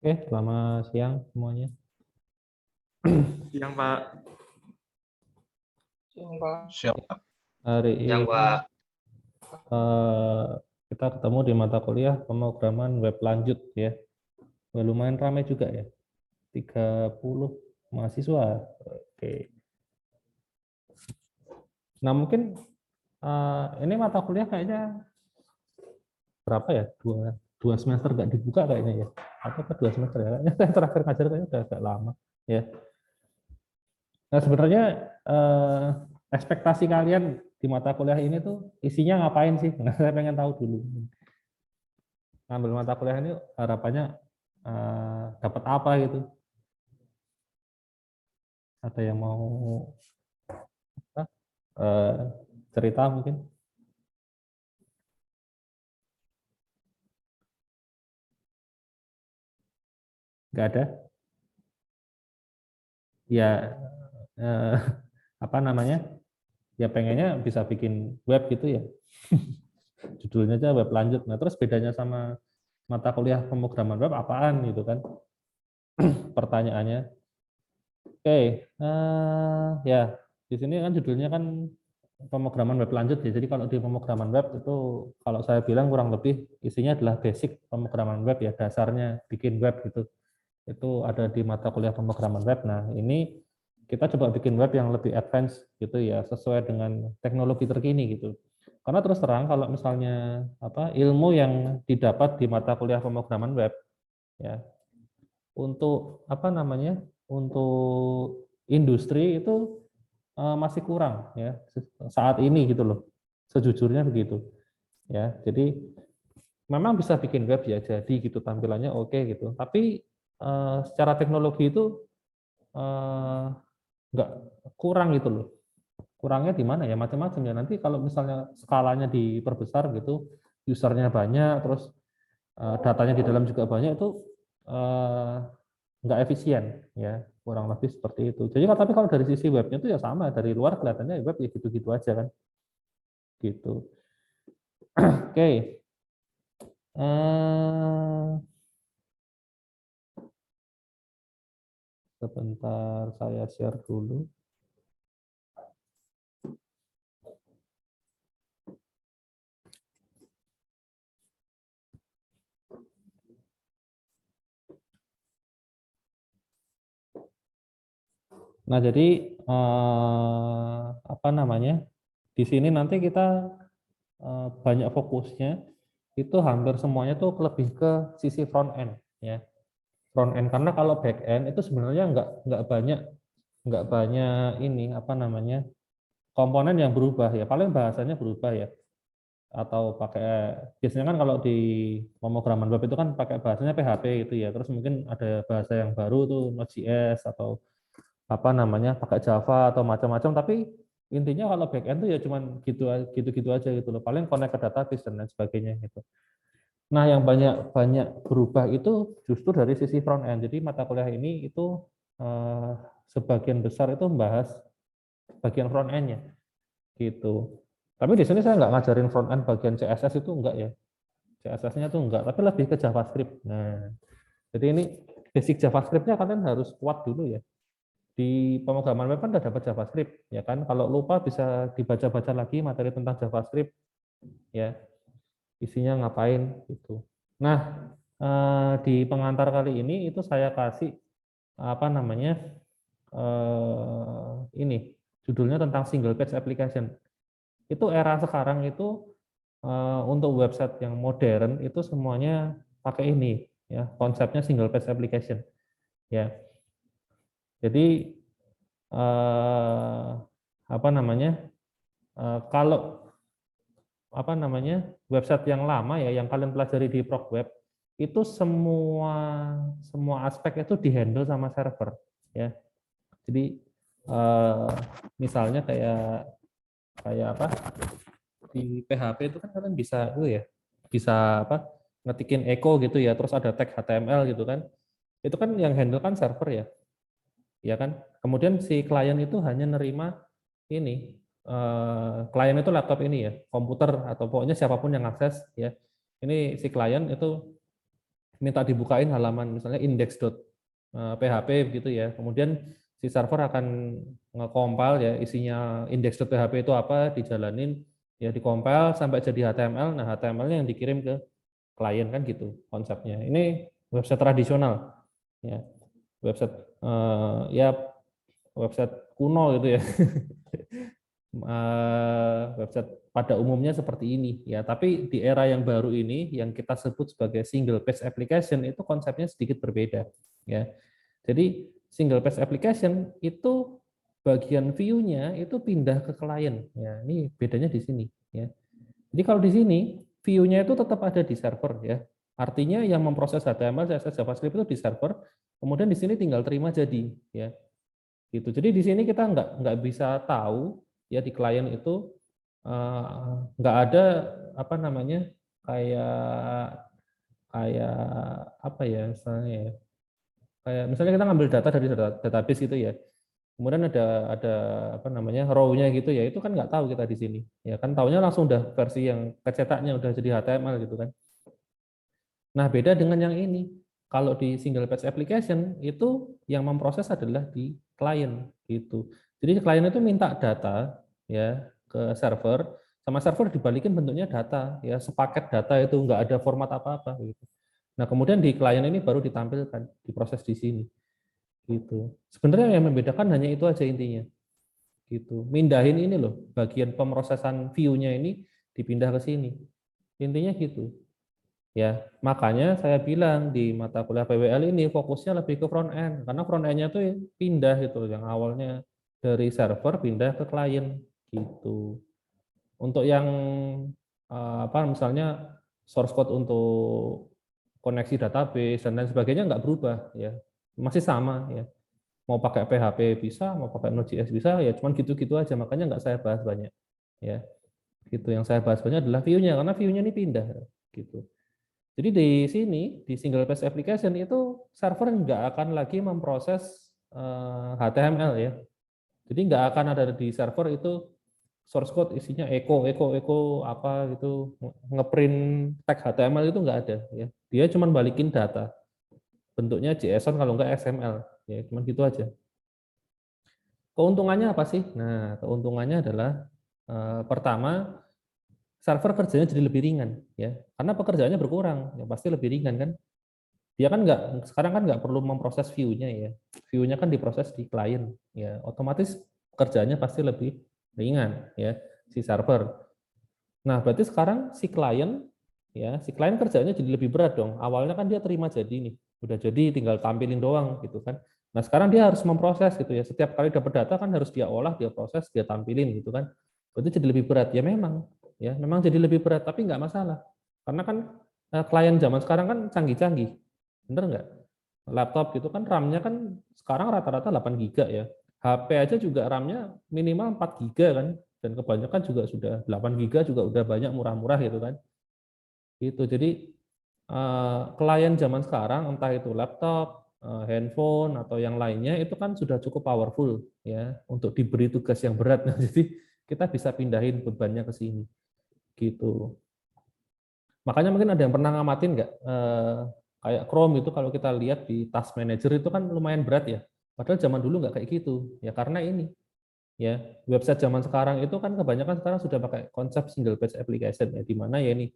Oke, selamat siang semuanya. Siang, Pak. Siap. Hari Yang ini Pak, eh, kita ketemu di mata kuliah pemrograman web lanjut ya. Wah, lumayan ramai juga ya. 30 mahasiswa. Oke. Nah, mungkin ini mata kuliah kayaknya berapa ya? Dua semester nggak dibuka kayaknya ya. Atau ke 2 semester ya? Kayaknya saya terakhir ngajar kayaknya udah agak lama ya. Nah, sebenarnya ekspektasi kalian di mata kuliah ini tuh isinya ngapain sih? Nah, saya pengen tahu dulu. Ngambil mata kuliah ini harapannya dapat apa gitu? Ada yang mau eh, cerita mungkin? Nggak ada? Ya eh, apa namanya? Ya pengennya bisa bikin web gitu ya. Judulnya aja web lanjut. Nah, terus bedanya sama mata kuliah pemrograman web apaan gitu kan? Pertanyaannya. Oke, ya di sini kan judulnya kan pemrograman web lanjut ya. Jadi kalau di pemrograman web itu kalau saya bilang kurang lebih isinya adalah basic pemrograman web ya, dasarnya bikin web gitu. Itu ada di mata kuliah pemrograman web. Nah, ini kita coba bikin web yang lebih advance gitu ya, sesuai dengan teknologi terkini gitu. Karena terus terang kalau misalnya ilmu yang didapat di mata kuliah pemrograman web ya untuk untuk industri itu masih kurang ya saat ini gitu loh, sejujurnya begitu ya. Jadi memang bisa bikin web ya, jadi gitu tampilannya oke gitu, tapi secara teknologi itu eh, nggak kurang gitu loh. Kurangnya di mana ya, macam-macam ya. Nanti kalau misalnya skalanya diperbesar gitu, usernya banyak, terus datanya di dalam juga banyak, itu eh, nggak efisien ya, kurang lebih seperti itu. Jadi tapi kalau dari sisi webnya itu ya sama, dari luar kelihatannya web ya gitu-gitu aja kan gitu. Oke. Sebentar saya share dulu. Nah, jadi di sini nanti kita banyak fokusnya itu hampir semuanya tuh lebih ke sisi front end ya. Front end, karena kalau back end itu sebenarnya nggak banyak ini komponen yang berubah ya, paling bahasanya berubah ya, atau pakai biasanya kan kalau di pemrograman web itu kan pakai bahasanya PHP gitu ya, terus mungkin ada bahasa yang baru tuh Node.js atau pakai Java atau macam-macam, tapi intinya kalau back end tuh ya cuman gitu-gitu aja gitu loh, paling connect ke database dan lain sebagainya gitu. Nah, yang banyak banyak berubah itu justru dari sisi front end. Jadi mata kuliah ini itu eh, sebagian besar itu membahas bagian front end-nya gitu. Tapi di sini saya nggak ngajarin front end bagian CSS itu enggak ya. CSS-nya tuh enggak, tapi lebih ke JavaScript. Nah, jadi ini basic JavaScript-nya kalian harus kuat dulu ya. Di pemrograman web kan udah dapat JavaScript ya kan. Kalau lupa bisa dibaca-baca lagi materi tentang JavaScript ya, isinya ngapain gitu. Nah, di pengantar kali ini itu saya kasih apa namanya ini judulnya tentang single page application. Itu era sekarang itu untuk website yang modern itu semuanya pakai ini ya, konsepnya single page application ya. Jadi eh, kalau website yang lama ya, yang kalian pelajari di prog web itu semua semua aspek itu dihandle sama server ya. Jadi misalnya kayak kayak apa di PHP itu kan kalian bisa ya, bisa ngetikin echo gitu ya, terus ada tag HTML gitu kan, itu kan yang handle kan server ya, ya kan. Kemudian si klien itu hanya nerima ini, klien itu laptop ini ya, komputer atau pokoknya siapapun yang akses ya. Ini si klien itu minta dibukain halaman misalnya index.php gitu ya. Kemudian si server akan nge-compile ya isinya index.php itu apa, dijalanin ya dikompil sampai jadi HTML. Nah, HTML-nya yang dikirim ke klien kan gitu konsepnya. Ini website tradisional ya. Website ya website kuno gitu ya. Website pada umumnya seperti ini ya, tapi di era yang baru ini yang kita sebut sebagai single page application itu konsepnya sedikit berbeda ya. Jadi single page application itu bagian view-nya itu pindah ke klien ya. Ini bedanya di sini ya. Jadi kalau di sini view-nya itu tetap ada di server ya. Artinya yang memproses HTML, CSS, JavaScript itu di server, kemudian di sini tinggal terima jadi ya. Gitu. Jadi di sini kita nggak bisa tahu ya di klien itu nggak ada apa namanya kayak kayak apa ya misalnya ya, kayak misalnya kita ngambil data dari database gitu ya, kemudian ada apa namanya row-nya gitu ya, itu kan nggak tahu kita di sini ya kan, taunya langsung udah versi yang kecetaknya udah jadi HTML gitu kan. Nah, beda dengan yang ini. Kalau di single page application itu yang memproses adalah di klien gitu. Jadi klien itu minta data ya ke server, sama server dibalikin bentuknya data ya, sepaket data itu enggak ada format apa-apa gitu. Nah, kemudian di klien ini baru ditampilkan, diproses di sini gitu. Sebenarnya yang membedakan hanya itu aja intinya. Gitu. Mindahin ini loh, bagian pemrosesan view-nya ini dipindah ke sini. Intinya gitu. Ya, makanya saya bilang di mata kuliah PWL ini fokusnya lebih ke front end, karena front end-nya tuh pindah gitu, yang awalnya dari server pindah ke klien gitu. Untuk yang apa misalnya source code untuk koneksi database dan lain sebagainya nggak berubah ya, masih sama ya. Mau pakai PHP bisa, mau pakai Node.js bisa, ya cuman gitu-gitu aja, makanya nggak saya bahas banyak ya. Gitu, yang saya bahas banyak adalah view-nya, karena view-nya ini pindah gitu. Jadi di sini, di single page application itu server nggak akan lagi memproses HTML ya. Jadi nggak akan ada di server itu source code isinya echo apa gitu, ngeprint tag HTML itu nggak ada ya. Dia cuma balikin data. Bentuknya JSON kalau nggak XML. Ya, cuma gitu aja. Keuntungannya apa sih? Nah, keuntungannya adalah pertama server kerjanya jadi lebih ringan ya. Karena pekerjaannya berkurang, ya pasti lebih ringan kan. Dia kan sekarang kan nggak perlu memproses view-nya ya, view-nya kan diproses di klien ya, otomatis kerjanya pasti lebih ringan ya si server. Nah, berarti sekarang si klien ya, si klien kerjanya jadi lebih berat dong. Awalnya kan dia terima jadi nih, udah jadi tinggal tampilin doang gitu kan. Nah, sekarang dia harus memproses gitu ya, setiap kali dapat data kan harus dia olah, dia proses, dia tampilin gitu kan. Berarti jadi lebih berat ya memang jadi lebih berat, tapi nggak masalah karena kan klien zaman sekarang kan canggih-canggih. Bener nggak? Laptop gitu kan RAM-nya kan sekarang rata-rata 8 giga ya. HP aja juga RAM-nya minimal 4 giga kan. Dan kebanyakan juga sudah 8 giga juga udah banyak murah-murah gitu kan. Gitu. Jadi klien zaman sekarang entah itu laptop, handphone atau yang lainnya itu kan sudah cukup powerful ya untuk diberi tugas yang berat. Nah, jadi kita bisa pindahin bebannya ke sini. Gitu. Makanya mungkin ada yang pernah ngamatin nggak? Kayak Chrome itu kalau kita lihat di Task Manager itu kan lumayan berat ya. Padahal zaman dulu nggak kayak gitu. Ya karena ini, ya website zaman sekarang itu kan kebanyakan sekarang sudah pakai konsep single page application ya, di mana ya ini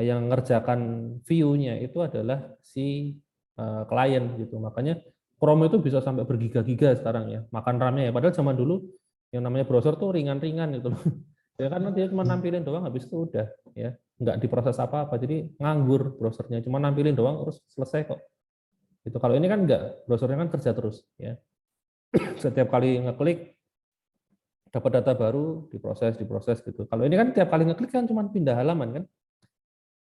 yang ngerjakan view-nya itu adalah si klien gitu. Makanya Chrome itu bisa sampai bergiga-giga sekarang ya, makan RAM-nya ya. Padahal zaman dulu yang namanya browser tuh ringan-ringan gitu loh. Ya karena dia cuma nampilin doang habis itu udah ya, nggak diproses apa-apa. Jadi nganggur browsernya, cuma nampilin doang terus selesai kok. Itu kalau ini kan enggak, browsernya kan kerja terus ya. Setiap kali ngeklik dapat data baru, diproses gitu. Kalau ini kan tiap kali ngeklik kan cuma pindah halaman kan.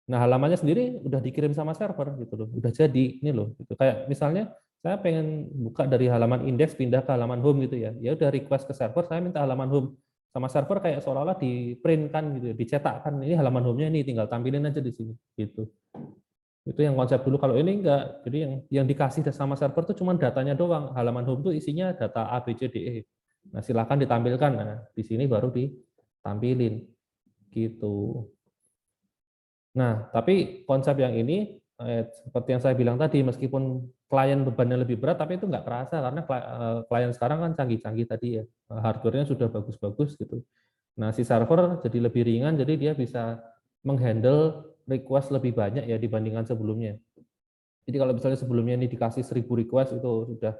Nah, halamannya sendiri udah dikirim sama server gitu loh. Udah jadi ini loh gitu. Kayak misalnya saya pengen buka dari halaman index pindah ke halaman home gitu ya. Ya udah request ke server, saya minta halaman home, sama server kayak seolah-olah di print kan gitu, dicetakkan. Ini halaman home-nya ini tinggal tampilin aja di sini gitu. Itu yang konsep dulu. Kalau ini enggak. Jadi yang dikasih sama server itu cuma datanya doang. Halaman home itu isinya data A B C D E. Nah, silakan ditampilkan. Nah, di sini baru ditampilin gitu. Nah, tapi konsep yang ini seperti yang saya bilang tadi, meskipun klien bebannya lebih berat, tapi itu nggak kerasa karena klien sekarang kan canggih-canggih tadi ya, hardware-nya sudah bagus-bagus gitu. Nah, si server jadi lebih ringan, jadi dia bisa menghandle request lebih banyak ya dibandingkan sebelumnya. Jadi kalau misalnya sebelumnya ini dikasih 1000 request itu sudah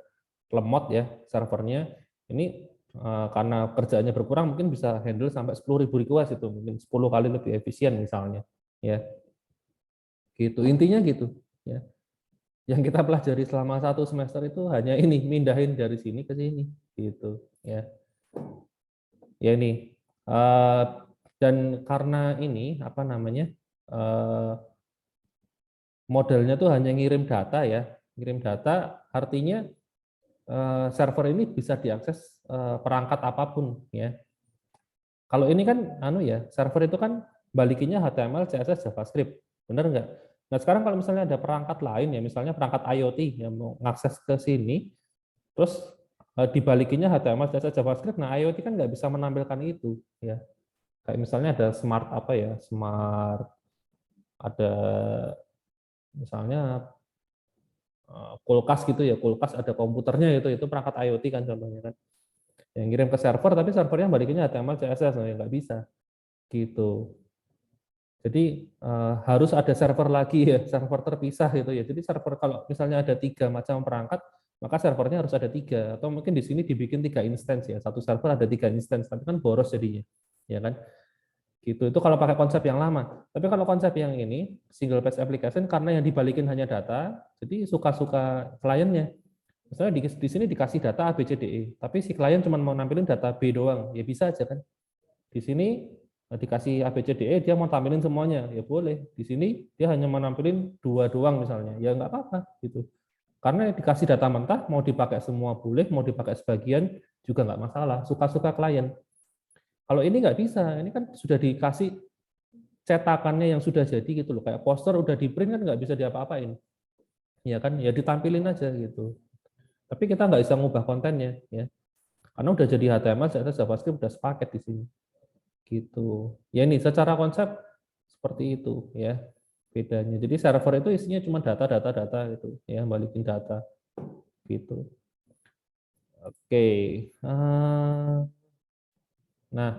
lemot ya servernya, ini karena kerjaannya berkurang mungkin bisa handle sampai 10.000 request itu, mungkin 10 kali lebih efisien misalnya. Ya, gitu. Intinya gitu. Ya. Yang kita pelajari selama 1 semester itu hanya ini, mindahin dari sini ke sini, gitu. Ya, ya ini. Dan karena ini apa namanya modelnya tuh hanya ngirim data ya, ngirim data artinya server ini bisa diakses perangkat apapun ya. Kalau ini kan anu ya, server itu kan balikinnya HTML, CSS, JavaScript, benar nggak? Nah sekarang kalau misalnya ada perangkat lain ya, misalnya perangkat IoT yang mau ngakses ke sini, terus dibalikinnya HTML, CSS, JavaScript, nah IoT kan nggak bisa menampilkan itu ya. Kayak misalnya ada smart apa ya, smart ada misalnya kulkas gitu ya, kulkas ada komputernya itu perangkat IoT kan contohnya kan. Yang ngirim ke server tapi servernya balikinnya HTML, CSS, nah ya nggak bisa gitu. Jadi harus ada server lagi ya, server terpisah gitu ya. Jadi server kalau misalnya ada 3 macam perangkat, maka servernya harus ada 3 atau mungkin di sini dibikin 3 instance ya. Satu server ada 3 instance, tapi kan boros jadinya, ya kan? Gitu. Itu kalau pakai konsep yang lama. Tapi kalau konsep yang ini single page application karena yang dibalikin hanya data, jadi suka-suka kliennya. Misalnya di sini dikasih data A, B, C, D, E, tapi si klien cuma mau nampilin data B doang, ya bisa aja kan? Di sini dikasih A, B, C, D, E, dia mau tampilin semuanya, ya boleh. Di sini dia hanya mau nampilin 2 doang misalnya, ya nggak apa-apa gitu. Karena dikasih data mentah, mau dipakai semua boleh, mau dipakai sebagian juga nggak masalah, suka-suka klien. Kalau ini nggak bisa, ini kan sudah dikasih cetakannya yang sudah jadi gitu loh, kayak poster udah di print kan nggak bisa diapa-apain, ya kan? Ya ditampilin aja gitu. Tapi kita nggak bisa ngubah kontennya, ya. Karena udah jadi HTML, CSS, JavaScript udah sepaket di sini. Gitu. Ya ini secara konsep seperti itu ya bedanya. Jadi server itu isinya cuma data itu ya, balikin data gitu. Oke. Nah,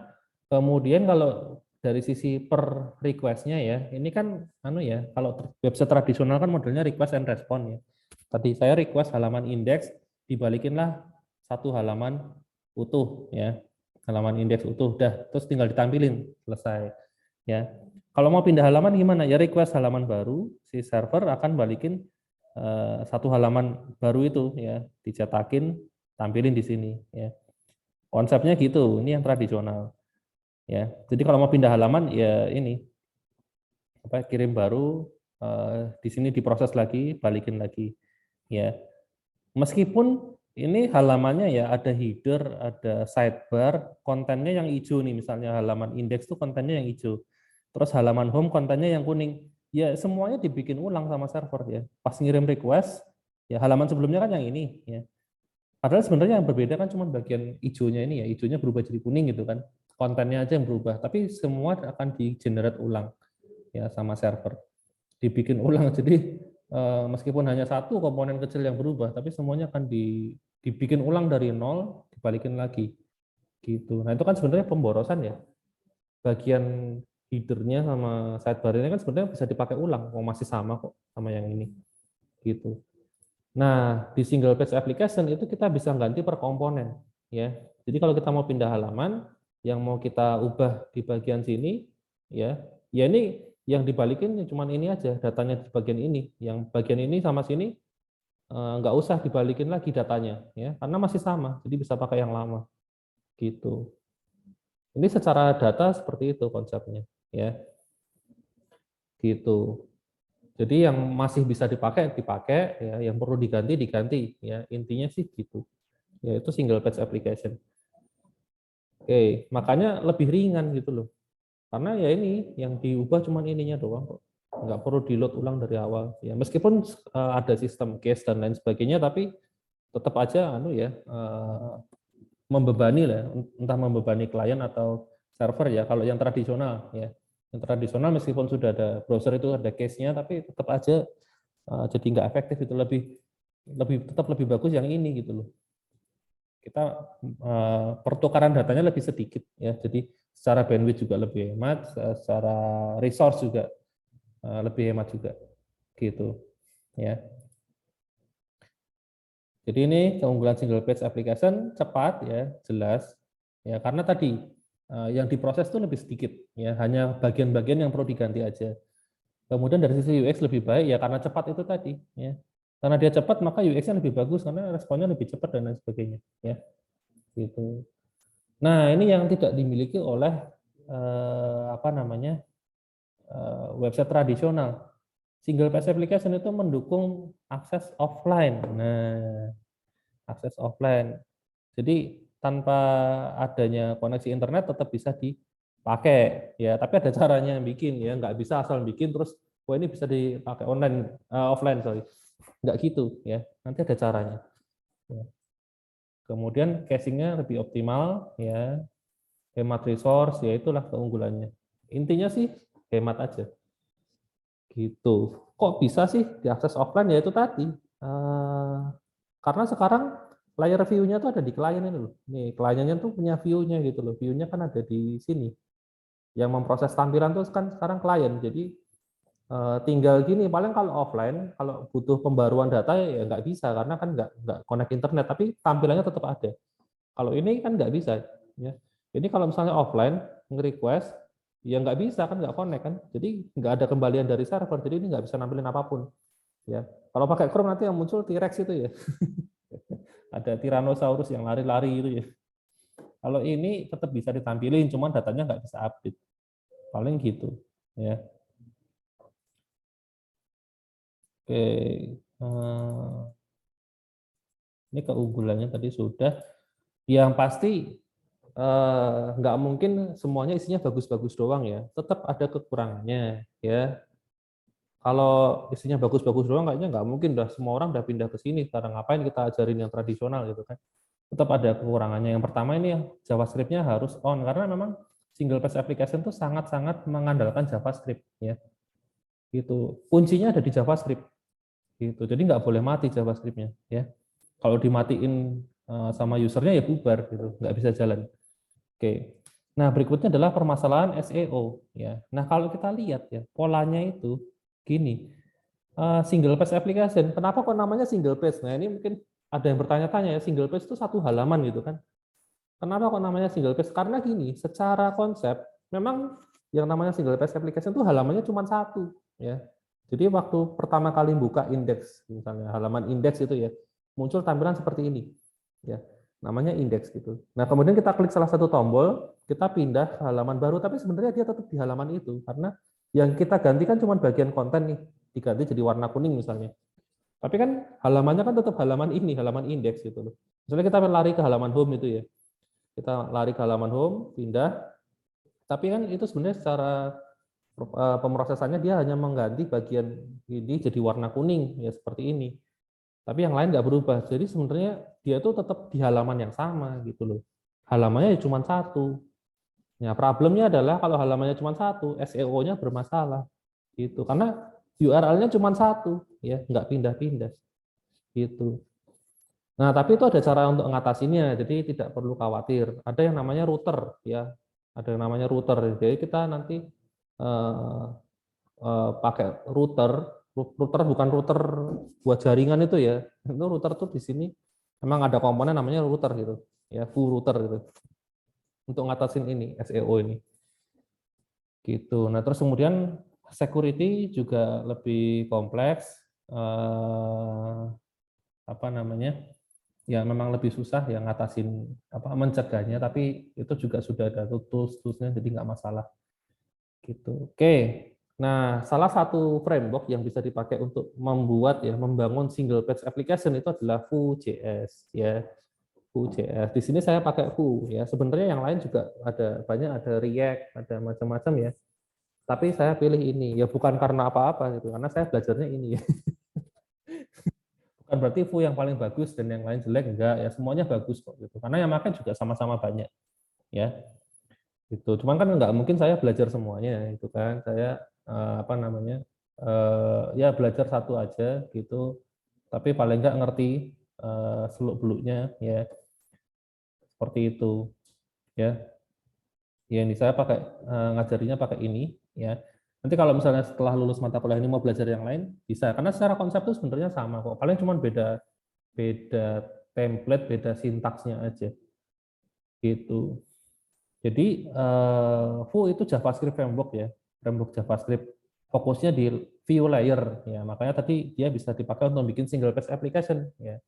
kemudian kalau dari sisi per request-nya ya, ini kan anu ya, kalau website tradisional kan modelnya request and respond ya. Tadi saya request halaman indeks, dibalikinlah satu halaman utuh ya. Halaman indeks utuh dah, terus tinggal ditampilin, selesai. Ya. Kalau mau pindah halaman gimana? Ya request halaman baru, si server akan balikin satu halaman baru itu ya, dicetakin, tampilin di sini ya. Konsepnya gitu, ini yang tradisional. Ya. Jadi kalau mau pindah halaman ya ini apa kirim baru di sini diproses lagi, balikin lagi. Ya. Meskipun ini halamannya ya ada header, ada sidebar, kontennya yang hijau nih, misalnya halaman indeks tuh kontennya yang hijau. Terus halaman home kontennya yang kuning. Ya semuanya dibikin ulang sama server ya. Pas ngirim request, ya halaman sebelumnya kan yang ini ya. Padahal sebenarnya yang berbeda kan cuma bagian hijaunya ini ya, hijaunya berubah jadi kuning gitu kan. Kontennya aja yang berubah, tapi semua akan di-generate ulang ya sama server. Dibikin ulang, jadi meskipun hanya satu komponen kecil yang berubah, tapi semuanya akan dibikin ulang dari nol, dibalikin lagi. Gitu. Nah itu kan sebenarnya pemborosan ya. Bagian headernya sama sidebar-nya kan sebenarnya bisa dipakai ulang, masih sama kok sama yang ini. Gitu. Nah, di single page application itu kita bisa ganti per komponen ya. Jadi kalau kita mau pindah halaman yang mau kita ubah di bagian sini ya, ya ini yang dibalikin cuma ini aja, datanya di bagian ini. Yang bagian ini sama sini nggak usah dibalikin lagi datanya ya, karena masih sama. Jadi bisa pakai yang lama. Gitu. Ini secara data seperti itu konsepnya ya. Gitu. Jadi yang masih bisa dipakai dipakai ya, yang perlu diganti diganti ya. Intinya sih gitu. Yaitu single page application. Oke, makanya lebih ringan gitu loh. Karena ya ini yang diubah cuma ininya doang kok. Nggak perlu di-load ulang dari awal. Ya meskipun ada sistem case dan lain sebagainya, tapi tetap aja anu ya membebani lah, entah membebani klien atau server ya. Kalau yang tradisional ya, yang tradisional meskipun sudah ada browser itu ada case-nya, tapi tetap aja jadi nggak efektif, itu tetap lebih bagus yang ini gitu loh. Kita pertukaran datanya lebih sedikit ya, jadi secara bandwidth juga lebih hemat, secara resource juga lebih hemat juga gitu ya. Jadi ini keunggulan single page application, cepat ya, jelas ya, karena tadi yang diproses itu lebih sedikit ya, hanya bagian-bagian yang perlu diganti aja. Kemudian dari sisi UX lebih baik ya karena cepat itu tadi ya. Karena dia cepat maka UX-nya lebih bagus karena responnya lebih cepat dan lain sebagainya ya. Gitu. Nah, ini yang tidak dimiliki oleh website tradisional. Single page application itu mendukung akses offline. Nah, akses offline. Jadi tanpa adanya koneksi internet tetap bisa dipakai ya, tapi ada caranya yang bikin ya, nggak bisa asal bikin terus ini bisa dipakai offline, sorry, nggak gitu ya, nanti ada caranya ya. Kemudian cachingnya lebih optimal ya, hemat resource ya, itulah keunggulannya, intinya sih hemat aja gitu. Kok bisa sih diakses offline? Ya itu tadi karena sekarang layer view-nya tuh ada di klien ini loh. Nih, kliennya tuh punya view-nya gitu loh. View-nya kan ada di sini. Yang memproses tampilan tuh kan sekarang klien. Jadi tinggal gini, paling kalau offline, kalau butuh pembaruan data ya nggak bisa karena kan nggak connect internet, tapi tampilannya tetap ada. Kalau ini kan nggak bisa. Ya. Ini kalau misalnya offline, nge-request, ya nggak bisa kan, nggak connect kan. Jadi nggak ada kembalian dari server, jadi ini nggak bisa nampilin apapun. Ya. Kalau pakai Chrome nanti yang muncul T-Rex itu ya. Ada Tyrannosaurus yang lari-lari itu ya. Kalau ini tetap bisa ditampilin, cuman datanya nggak bisa update. Paling gitu. Ya. Oke. Ini keunggulannya tadi sudah. Yang pasti nggak mungkin semuanya isinya bagus-bagus doang ya. Tetap ada kekurangannya ya. Kalau isinya bagus-bagus doang kayaknya nggak mungkin, dah semua orang udah pindah ke sini. Sekarang ngapain kita ajarin yang tradisional gitu kan. Tetap ada kekurangannya. Yang pertama ini yang JavaScript-nya harus on, karena memang single page application itu sangat-sangat mengandalkan JavaScript ya. Gitu. Kuncinya ada di JavaScript. Gitu. Jadi nggak boleh mati JavaScript-nya ya. Kalau dimatiin sama usernya ya bubar gitu, nggak bisa jalan. Oke. Nah, berikutnya adalah permasalahan SEO ya. Nah, kalau kita lihat ya, polanya itu gini. Single page application. Kenapa kok namanya single page? Nah, ini mungkin ada yang bertanya-tanya ya, single page itu satu halaman gitu kan. Kenapa kok namanya single page? Karena gini, secara konsep memang yang namanya single page application itu halamannya cuma satu ya. Jadi waktu pertama kali buka indeks, misalnya halaman indeks itu ya, muncul tampilan seperti ini. Ya, namanya indeks gitu. Nah, kemudian kita klik salah satu tombol, kita pindah ke halaman baru, tapi sebenarnya dia tetap di halaman itu karena yang kita ganti kan cuma bagian konten nih, diganti jadi warna kuning misalnya. Tapi kan halamannya kan tetap halaman ini, halaman indeks gitu loh. Misalnya kita lari ke halaman home itu ya. Kita lari ke halaman home, pindah. Tapi kan itu sebenarnya secara pemrosesannya dia hanya mengganti bagian ini jadi warna kuning ya, seperti ini. Tapi yang lain nggak berubah. Jadi sebenarnya dia tuh tetap di halaman yang sama gitu loh. Halamannya cuma satu. Ya, problemnya adalah kalau halamannya cuma satu, SEO-nya bermasalah gitu. Karena URL-nya cuma satu, ya nggak pindah-pindah gitu. Nah, tapi itu ada cara untuk mengatasinya, jadi tidak perlu khawatir. Ada yang namanya router, ya, ada yang namanya router. Jadi kita nanti pakai router. Router bukan router buat jaringan itu ya. Itu router tuh di sini memang ada komponen namanya router gitu, ya, full router gitu. Untuk ngatasin ini SEO ini. Gitu. Nah, terus kemudian security juga lebih kompleks. Apa namanya? Ya memang lebih susah yang ngatasin mencegahnya, tapi itu juga sudah ada tools-toolsnya, jadi nggak masalah gitu. Oke, nah salah satu framework yang bisa dipakai untuk membangun single page application itu adalah Vue.js ya. Vue.js. Di sini saya pakai Vue ya. Sebenarnya yang lain juga ada banyak, ada React, ada macam-macam ya. Tapi saya pilih ini ya bukan karena apa-apa gitu, karena saya belajarnya ini ya. Bukan berarti Vue yang paling bagus dan yang lain jelek, enggak ya, semuanya bagus kok gitu. Karena yang pakai juga sama-sama banyak ya. Gitu. Cuman kan nggak mungkin saya belajar semuanya itu kan. Saya ya belajar satu aja gitu, tapi paling nggak ngerti seluk-beluknya ya, seperti itu ya. Ya ini saya pakai ngajarinya pakai ini ya. Nanti kalau misalnya setelah lulus mata kuliah ini mau belajar yang lain bisa, karena secara konsep itu sebenarnya sama kok. Paling cuma beda beda template, beda sintaksnya aja gitu. Jadi Vue itu JavaScript framework ya, framework JavaScript. Fokusnya di view layer ya, makanya tadi dia bisa dipakai untuk bikin single page application ya.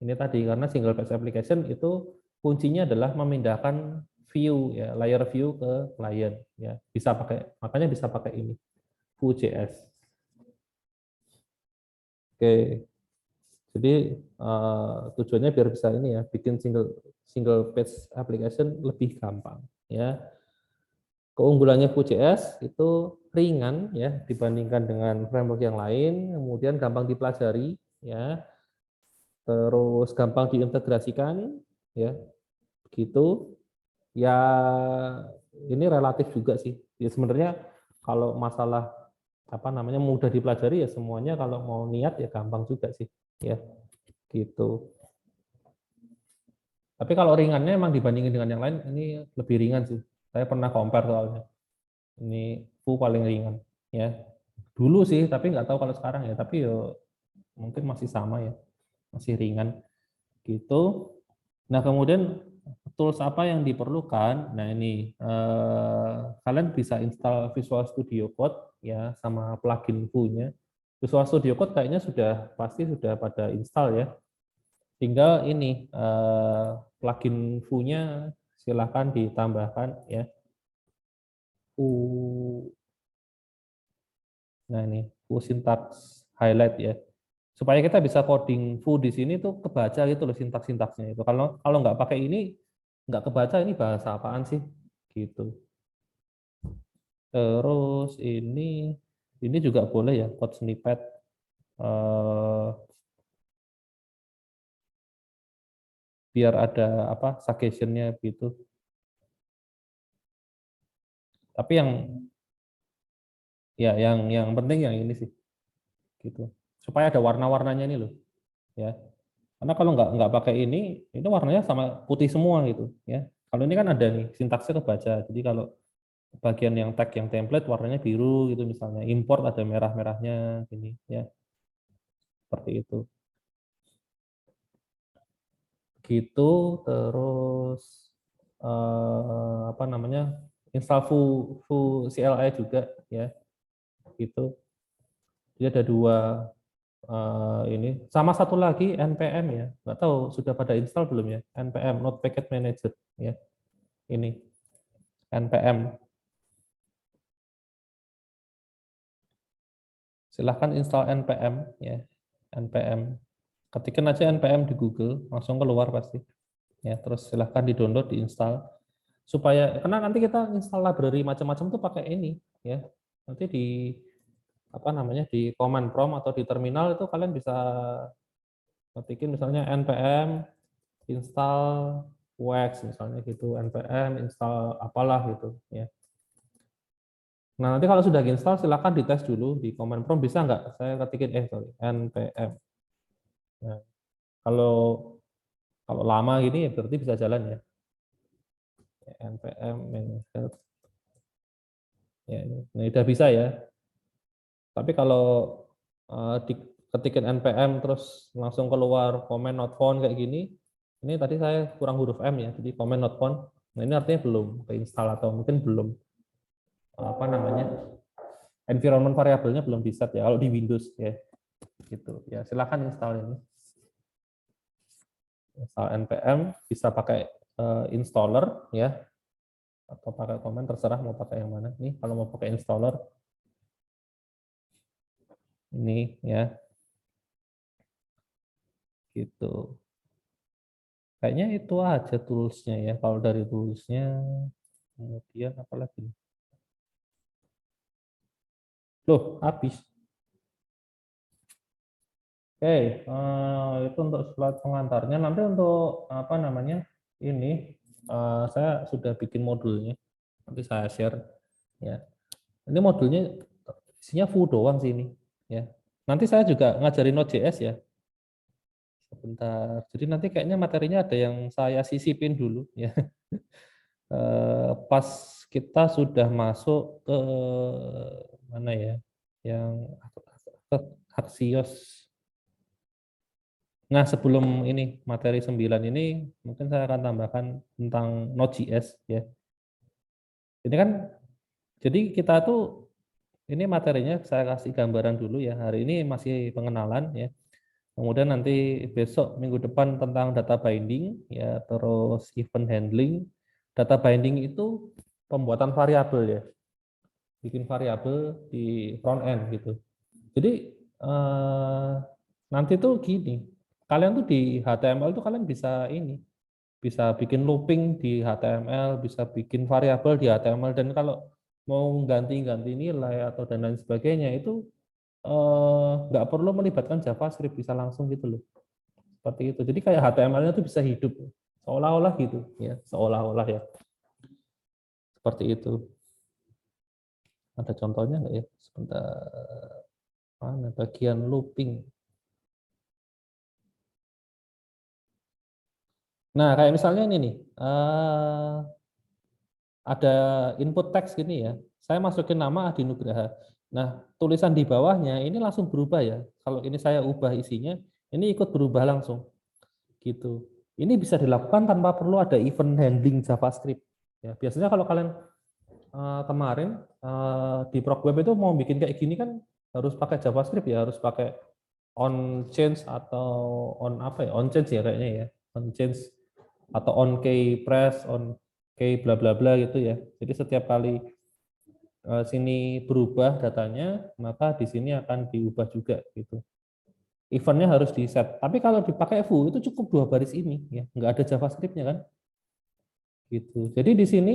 Ini tadi karena single page application itu kuncinya adalah memindahkan view ya, layer view ke client ya. Bisa pakai, makanya bisa pakai ini Vue.js. Oke. Jadi tujuannya biar bisa ini ya, bikin single page application lebih gampang ya. Keunggulannya Vue.js itu ringan ya dibandingkan dengan framework yang lain, kemudian gampang dipelajari ya, terus gampang diintegrasikan ya, gitu. Ya ini relatif juga sih. Ya sebenarnya kalau masalah apa namanya mudah dipelajari ya semuanya, kalau mau niat ya gampang juga sih ya, gitu. Tapi kalau ringannya emang dibandingin dengan yang lain ini lebih ringan sih. Saya pernah compare soalnya. Ini Vue paling ringan ya. Dulu sih, tapi nggak tahu kalau sekarang ya. Tapi yo mungkin masih sama ya, masih ringan gitu. Nah kemudian tools apa yang diperlukan? Nah ini kalian bisa install Visual Studio Code ya sama plugin Vue-nya. Visual Studio Code kayaknya sudah pasti sudah pada install ya. Tinggal ini plugin Vue-nya silahkan ditambahkan ya. Vue, nah ini Vue syntax highlight ya. Supaya kita bisa coding Vue di sini tuh kebaca gitu loh sintaks-sintaksnya itu. Kalau kalau nggak pakai ini nggak kebaca ini bahasa apaan sih gitu. Terus ini juga boleh ya code snippet biar ada apa suggestion-nya gitu. Tapi yang penting yang ini sih gitu. Supaya ada warna-warnanya ini loh ya. Karena kalau nggak pakai ini warnanya sama putih semua gitu ya. Kalau ini kan ada nih sintaksnya kebaca. Jadi kalau bagian yang tag yang template warnanya biru gitu misalnya, import ada merah-merahnya gini ya, seperti itu. Gitu terus apa namanya? Install Foo CLI juga ya, gitu. Jadi ada dua ini sama satu lagi npm ya, nggak tahu sudah pada install belum ya, npm Node Package Manager ya, ini npm. Silahkan install npm ya, npm. Ketikin aja npm di Google, langsung keluar pasti. Ya, terus silahkan di-download, diinstal. Supaya karena nanti kita install library macam-macam tuh pakai ini ya. Nanti di apa namanya di command prompt atau di terminal itu kalian bisa ketikin misalnya npm install wax misalnya gitu, npm install apalah gitu ya. Nah, nanti kalau sudah install silahkan dites dulu di command prompt bisa nggak saya ketikin sorry npm. Nah, kalau kalau lama gini ya berarti bisa jalan ya. npm manage ya ini. Nah, udah bisa ya. Tapi kalau ketikin npm terus langsung keluar comment not found kayak gini, ini tadi saya kurang huruf M ya, jadi comment not found. Nah, ini artinya belum keinstall atau mungkin belum apa namanya environment variabelnya belum di set ya kalau di Windows ya, gitu ya. Silakan install ini, install npm, bisa pakai installer ya atau pakai comment, terserah mau pakai yang mana. Nih kalau mau pakai installer ini ya, gitu. Kayaknya itu aja toolsnya ya. Kalau dari toolsnya, kemudian apa lagi? Loh, habis. Oke, itu untuk slide pengantarnya. Nanti untuk apa namanya ini, saya sudah bikin modulnya. Nanti saya share. Ya, ini modulnya isinya foo doang sih ini ya. Nanti saya juga ngajarin Node.js ya sebentar. Jadi nanti kayaknya materinya ada yang saya sisipin dulu ya. Pas kita sudah masuk ke mana ya, yang Axios. Nah, sebelum ini materi 9 ini mungkin saya akan tambahkan tentang Node.js ya. Ini kan jadi kita tuh ini materinya saya kasih gambaran dulu ya. Hari ini masih pengenalan ya. Kemudian nanti besok minggu depan tentang data binding ya, terus event handling. Data binding itu pembuatan variabel ya. Bikin variabel di front end gitu. Jadi nanti tuh gini, kalian tuh di HTML tuh kalian bisa ini, bisa bikin looping di HTML, bisa bikin variabel di HTML, dan kalau mau ganti-ganti nilai atau dan lain sebagainya itu nggak perlu melibatkan JavaScript, bisa langsung gitu loh. Seperti itu. Jadi kayak HTML-nya tuh bisa hidup seolah-olah gitu ya, seolah-olah ya. Seperti itu. Ada contohnya nggak ya? Sebentar. Mana bagian looping? Nah, kayak misalnya ini nih, ada input teks gini ya. Saya masukin nama Adi Nugraha. Nah, tulisan di bawahnya ini langsung berubah ya. Kalau ini saya ubah isinya, ini ikut berubah langsung. Gitu. Ini bisa dilakukan tanpa perlu ada event handling JavaScript. Ya, biasanya kalau kalian kemarin di Prog Web itu mau bikin kayak gini kan harus pakai JavaScript ya, harus pakai on change atau on apa ya, on change ya kayaknya ya, on change atau on key press, on key bla bla bla gitu ya. Jadi setiap kali sini berubah datanya, maka di sini akan diubah juga gitu. Eventnya harus di set. Tapi kalau dipakai foo itu cukup 2 baris ini ya, nggak ada JavaScript-nya kan. Gitu. Jadi di sini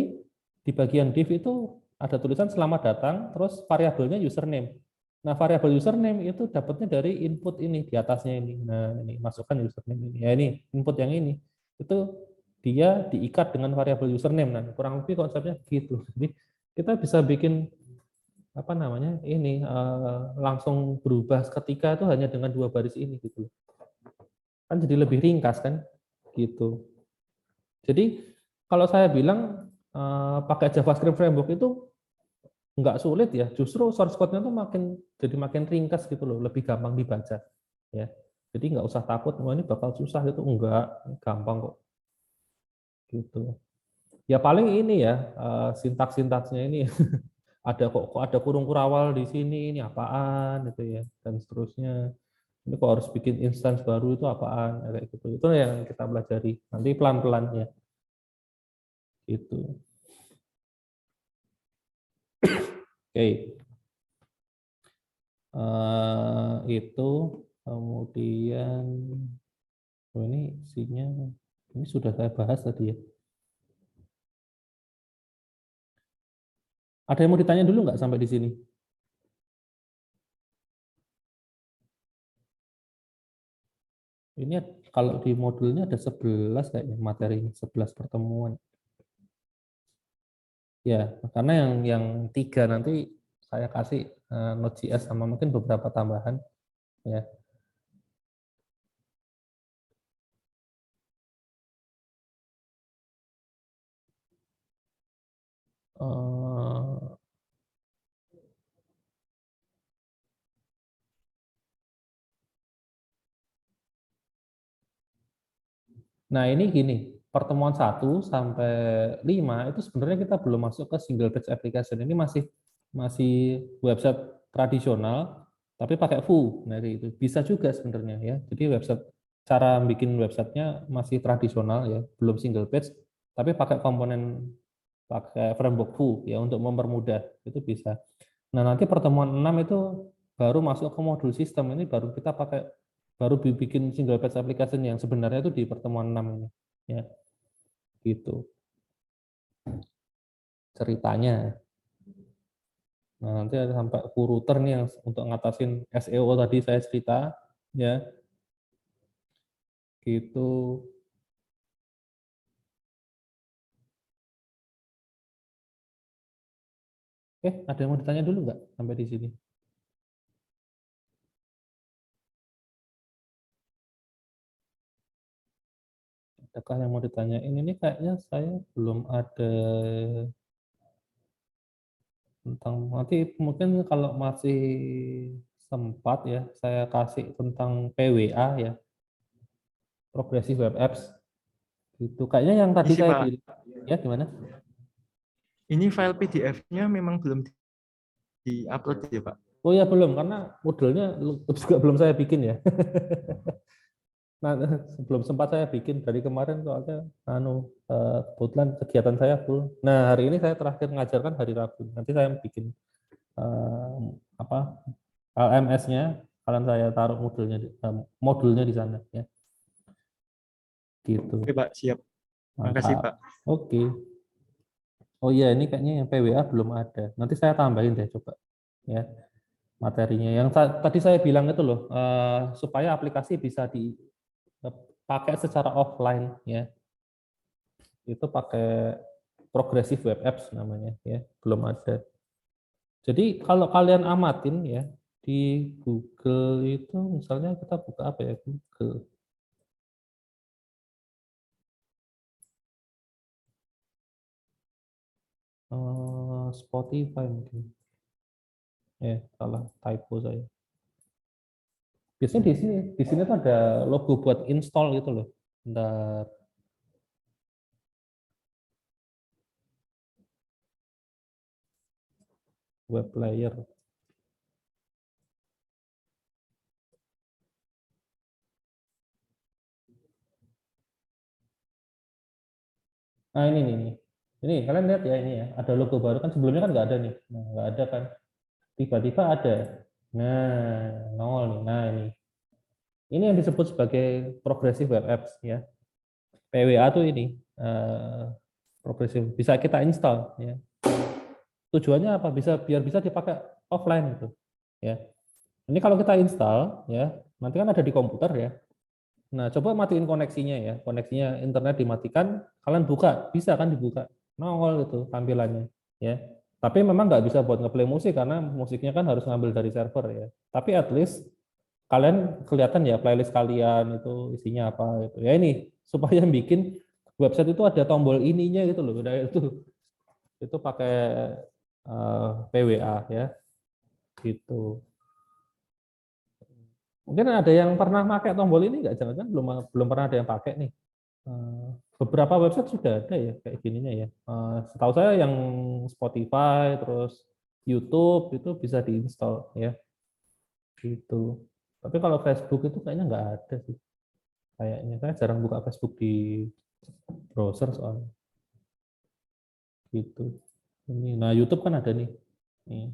di bagian div itu ada tulisan selamat datang, terus variabelnya username. Nah, variabel username itu dapatnya dari input ini di atasnya ini. Nah, ini masukkan username ini. Ya ini input yang ini. Itu dia diikat dengan variabel username. Nah, kurang lebih konsepnya gitu. Jadi kita bisa bikin apa namanya ini langsung berubah ketika itu hanya dengan 2 baris ini gitu. Kan jadi lebih ringkas kan gitu. Jadi kalau saya bilang pakai JavaScript framework itu nggak sulit ya, justru source code-nya tuh makin ringkas gitu loh, lebih gampang dibaca ya. Jadi nggak usah takut, wah ini bakal susah itu, enggak, gampang kok gitu. Ya paling ini ya sintaks-sintaksnya ini kok ada kurung kurawal di sini, ini apaan gitu ya, dan seterusnya. Ini kok harus bikin instance baru itu apaan kayak gitu. Itu yang kita pelajari nanti pelan-pelan ya gitu. Oke. Itu kemudian ini isinya ini sudah saya bahas tadi ya. Ada yang mau ditanya dulu nggak sampai di sini? Ini kalau di modulnya ada 11 kayaknya materinya, 11 pertemuan. Ya, karena yang 3 nanti saya kasih Node.js sama mungkin beberapa tambahan ya. Eh, Nah, ini gini, pertemuan 1 sampai 5 itu sebenarnya kita belum masuk ke single page application. Ini masih website tradisional, tapi pakai Foo. Nah, itu bisa juga sebenarnya ya. Jadi cara bikin websitenya masih tradisional ya, belum single page, tapi pakai framework Foo ya untuk mempermudah itu bisa. Nah, nanti pertemuan 6 itu baru masuk ke modul sistem. Ini baru bikin single page application yang sebenarnya itu di pertemuan 6 ini. Ya, gitu ceritanya. Nah, nanti ada sampai full router nih yang untuk ngatasin SEO tadi saya cerita ya, gitu. Ada yang mau ditanya dulu nggak sampai di sini? Adakah yang mau ditanyain? Ini kayaknya saya belum ada tentang, nanti mungkin kalau masih sempat ya, saya kasih tentang PWA ya, Progressive Web Apps. Itu kayaknya yang tadi Isi saya Pak, bilang, ya gimana? ini file PDF-nya memang belum di-upload ya Pak? Oh ya belum, karena modelnya juga belum saya bikin ya. Nah, sebelum sempat saya bikin dari kemarin soalnya kebetulan kegiatan saya full. Nah, hari ini saya terakhir mengajarkan hari Rabu. Nanti saya bikin eh, apa LMS-nya, kalian saya taruh modulnya di sana ya. Gitu. Oke Pak, siap. Makasih Mantap. Pak. Oke. Oh iya, ini kayaknya yang PWA belum ada. Nanti saya tambahin deh coba ya materinya. Yang tadi saya bilang itu loh, supaya aplikasi bisa dipakai secara offline ya. Itu pakai Progressive Web Apps namanya ya, belum ada. Jadi kalau kalian amatin ya di Google itu misalnya kita buka apa ya, Google. Spotify mungkin. Salah typo saya. Biasanya di sini tuh ada logo buat install gitu loh. Bentar. Web player. Nah ini nih. Ini kalian lihat ya ini ya. Ada logo baru kan sebelumnya kan nggak ada nih. Nah nggak ada kan. Tiba-tiba ada. Nah nongol nih. Nah ini. Ini yang disebut sebagai Progressive Web Apps ya. PWA tuh ini. Progressive. Bisa kita install ya. Tujuannya apa? Biar bisa dipakai offline gitu. Ya. Ini kalau kita install ya, nanti kan ada di komputer ya. Nah, coba matiin koneksinya ya. Koneksinya internet dimatikan, kalian buka, bisa kan dibuka. Nongol gitu tampilannya ya. Tapi memang nggak bisa buat ngeplay musik karena musiknya kan harus ngambil dari server ya. Tapi at least kalian kelihatan ya playlist kalian itu isinya apa gitu. Ya ini supaya bikin website itu ada tombol ininya gitu loh. Udah itu pakai PWA ya gitu. Mungkin ada yang pernah pakai tombol ini nggak? Jangan-jangan belum pernah ada yang pakai nih. Beberapa website sudah ada ya kayak gininya ya. Setahu saya yang Spotify terus YouTube itu bisa diinstal ya. Gitu. Tapi kalau Facebook itu kayaknya nggak ada sih. Kayaknya saya jarang buka Facebook di browser soalnya. Gitu. Ini, nah YouTube kan ada nih. Nih,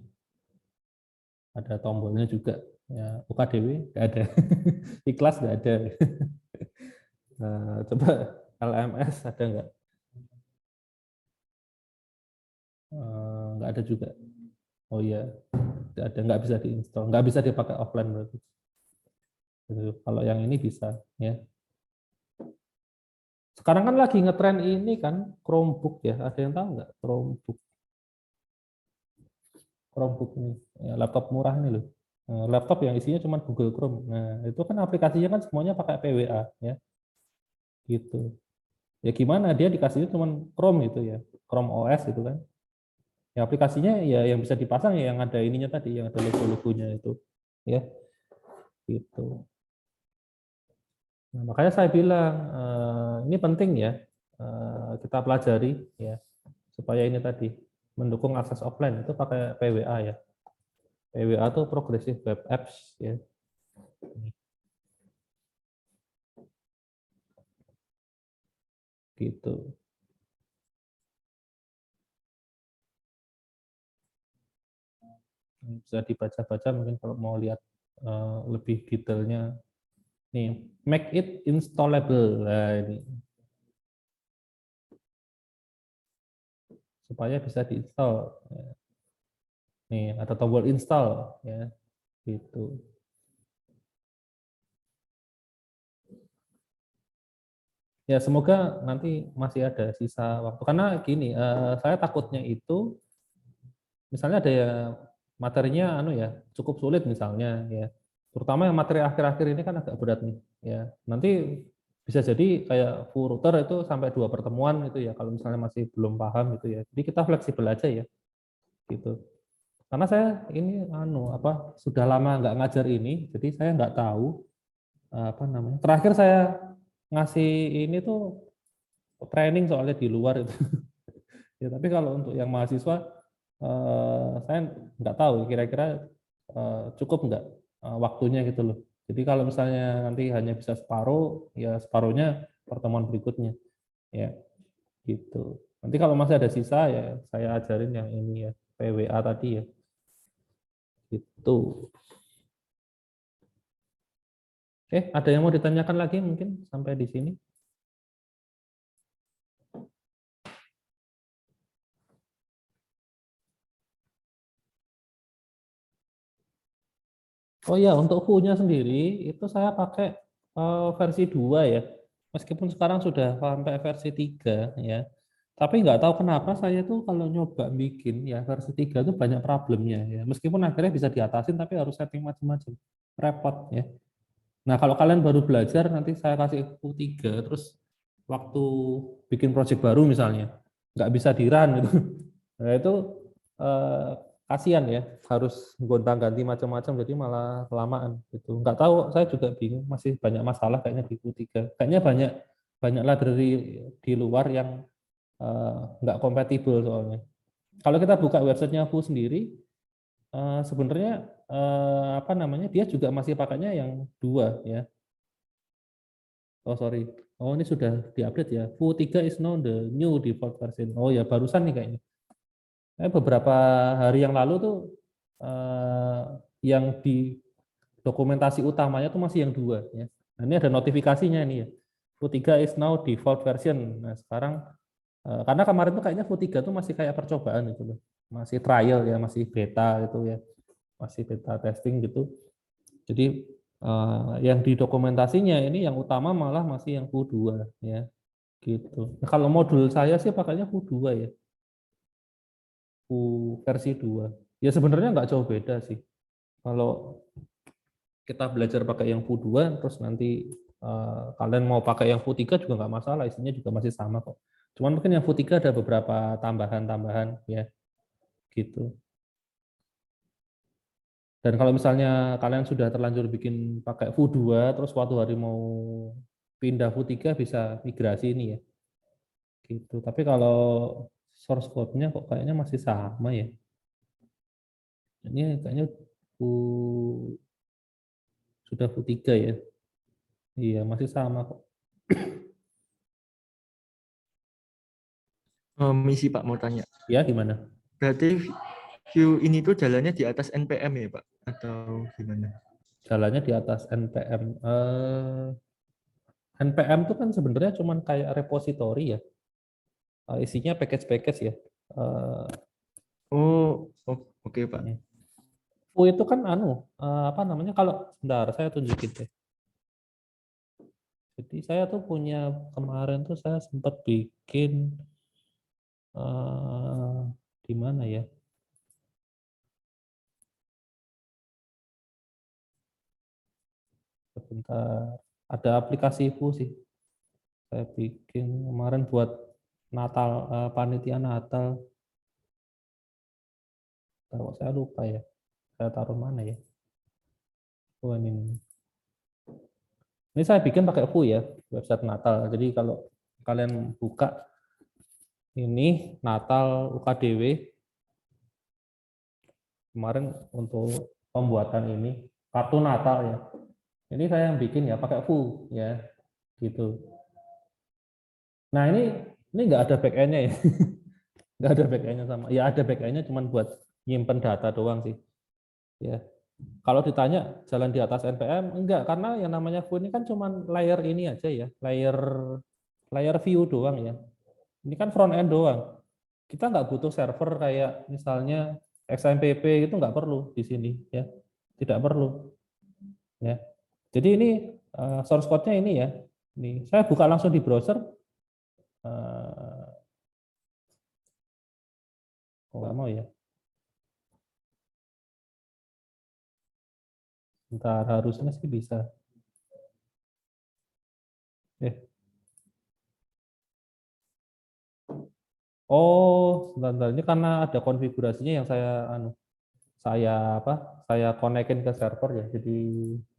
ada tombolnya juga. Ya, UKDW nggak ada. Ikhlas nggak ada. Coba LMS ada nggak? Nggak ada juga. Oh iya, ada nggak bisa diinstal, nggak bisa dipakai offline berarti. Kalau yang ini bisa, ya. Sekarang kan lagi ngetren ini kan Chromebook ya. Ada yang tahu nggak Chromebook? Chromebook ini, ya, laptop murah nih loh. Laptop yang isinya cuma Google Chrome. Nah, itu kan aplikasinya kan semuanya pakai PWA ya, gitu. Ya gimana dia dikasihnya cuma Chrome gitu ya, Chrome OS gitu kan. Ya aplikasinya ya yang bisa dipasang ya yang ada ininya tadi, yang ada logo-logonya itu, ya, gitu. Nah, makanya saya bilang ini penting ya kita pelajari ya supaya ini tadi mendukung akses offline itu pakai PWA ya. PWA itu Progressive Web Apps ya. Gitu. Bisa dibaca-baca mungkin kalau mau lihat lebih detailnya. Nih, make it installable. Nah, ini supaya bisa diinstal. Nih, ada tombol install ya. Gitu. Ya, semoga nanti masih ada sisa waktu. Karena gini, saya takutnya itu, misalnya ada ya materinya ya cukup sulit misalnya ya. Terutama yang materi akhir-akhir ini kan agak berat nih. Ya, nanti Bisa jadi kayak full router itu sampai 2 pertemuan gitu ya, kalau misalnya masih belum paham gitu ya. Jadi kita fleksibel aja ya, gitu. Karena saya ini sudah lama nggak ngajar ini, jadi saya nggak tahu apa namanya. Terakhir saya ngasih ini tuh training soalnya di luar itu. Ya, tapi kalau untuk yang mahasiswa, saya nggak tahu kira-kira cukup nggak waktunya gitu loh. Jadi kalau misalnya nanti hanya bisa separuh, ya separuhnya pertemuan berikutnya, ya gitu. Nanti kalau masih ada sisa ya saya ajarin yang ini ya, PWA tadi ya, gitu. Oke, ada yang mau ditanyakan lagi mungkin sampai di sini? Oh ya, untuk flu-nya sendiri itu saya pakai versi 2 ya. Meskipun sekarang sudah sampai versi 3 ya. Tapi nggak tahu kenapa saya tuh kalau nyoba bikin ya versi 3 tuh banyak problemnya ya. Meskipun akhirnya bisa diatasin tapi harus setting macam-macam. Repot ya. Nah, kalau kalian baru belajar nanti saya kasih flu 3 terus waktu bikin project baru misalnya nggak bisa di-run gitu. Nah, itu eh, kasihan ya, harus gonta-ganti macam-macam jadi malah kelamaan gitu. Nggak tahu, saya juga bingung, masih banyak masalah kayaknya di Q3. Kayaknya banyak banyak library di luar yang nggak kompatibel soalnya. Kalau kita buka websitenya Fu sendiri, sebenarnya apa namanya dia juga masih pakainya yang 2 ya. Oh sorry, oh ini sudah diupdate ya. Fu 3 is now the new default version. Oh ya barusan nih kayaknya. Beberapa hari yang lalu tuh yang di dokumentasi utamanya tuh masih yang 2 ya. Nah, ini ada notifikasinya nih ya. Fu 3 is now default version. Nah, sekarang karena kemarin tuh kayaknya Fu 3 tuh masih kayak percobaan gitu loh. Masih trial ya, masih beta gitu ya. Masih beta testing gitu. Jadi yang di dokumentasinya ini yang utama malah masih yang Fu 2 ya. Gitu. Nah, kalau modul saya sih pakainya Fu 2 ya. Versi 2. Ya sebenarnya nggak jauh beda sih. Kalau kita belajar pakai yang Fu 2, terus nanti kalian mau pakai yang Fu 3 juga nggak masalah, isinya juga masih sama kok. Cuman mungkin yang Fu 3 ada beberapa tambahan-tambahan ya, gitu. Dan kalau misalnya kalian sudah terlanjur bikin pakai Fu 2, terus suatu hari mau pindah Fu 3 bisa migrasi ini ya, gitu. Tapi kalau source code-nya kok kayaknya masih sama ya. Ini kayaknya Fu, sudah Fu 3 ya. Iya, masih sama kok. Misi Pak mau tanya. Ya, gimana? Berarti view ini tuh jalannya di atas NPM ya Pak? Atau gimana? Jalannya di atas NPM. NPM itu kan sebenarnya cuma kayak repository ya. Isinya package-package ya. Eh, Oh, oke Pak. Fu itu kan apa namanya, kalau sebentar saya tunjukin deh. Jadi saya tuh punya, kemarin tuh saya sempat bikin di mana ya? Sebentar. Ada aplikasi Fu sih. Saya bikin kemarin buat Natal, panitia Natal. Kalau saya lupa ya. Saya taruh mana ya? Oh, ini. Ini saya bikin pakai Fu ya, website Natal. Jadi kalau kalian buka ini Natal UKDW kemarin untuk pembuatan ini kartu Natal ya. Ini saya yang bikin ya pakai Fu ya, gitu. Nah ini nggak ada backend-nya ya, nggak ada backend-nya sama. Ya ada backend-nya cuman buat nyimpen data doang sih. Ya. Kalau ditanya jalan di atas NPM, enggak, karena yang namanya Fu ini kan cuman layer ini aja ya, layer layer view doang ya. Ini kan front end doang. Kita nggak butuh server kayak misalnya XMPP itu nggak perlu di sini ya, tidak perlu ya. Jadi ini source code-nya ini ya. Ini saya buka langsung di browser. Oh, nggak mau ya. Ntar harusnya sih bisa. Eh. Oh, sebentar. Ini karena ada konfigurasinya yang saya konekin ke server ya. Jadi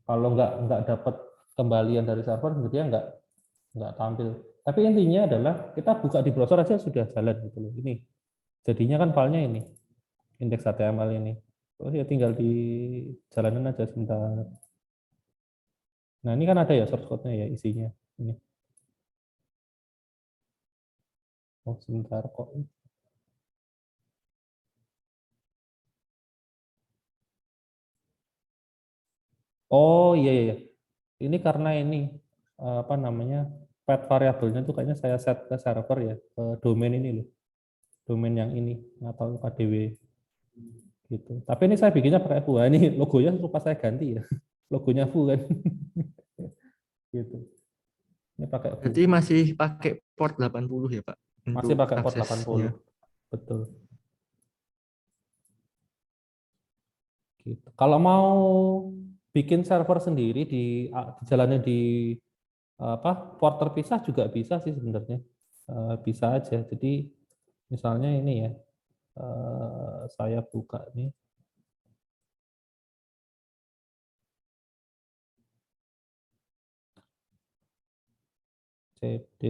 kalau nggak dapat kembalian dari server, jadi ya nggak tampil. Tapi intinya adalah kita buka di browser aja sudah jalan gitu loh. Ini jadinya kan filenya ini index.html ini. Oh ya tinggal di jalanin aja sebentar. Nah ini kan ada ya source code-nya ya isinya. Ini. Oh sebentar kok. Oh iya iya. Iya. Ini karena ini apa namanya path variabelnya tuh kayaknya saya set ke server ya ke domain ini loh, domain yang ini atau KDW gitu. Tapi ini saya bikinnya pakai Foo. Ini logonya lupa saya ganti ya, logonya Foo kan, gitu. Ini pakai Foo. Berarti masih pakai port 80 ya, Pak, Masih untuk pakai port 80, aksesnya. betul. Gitu. Kalau mau bikin server sendiri dijalani di apa port terpisah juga bisa sih sebenarnya. Bisa aja. Jadi misalnya ini ya, saya buka nih. CD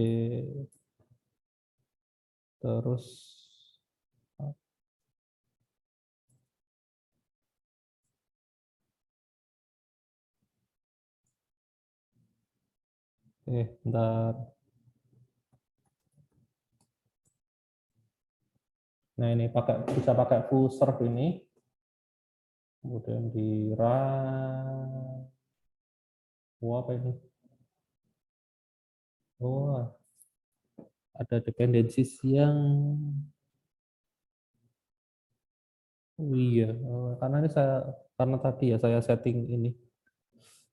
terus bentar. Nah, ini bisa pakai full serve ini. Kemudian di run. Oh, apa ini? Oh, ada dependencies yang oh iya, karena ini karena tadi ya saya setting ini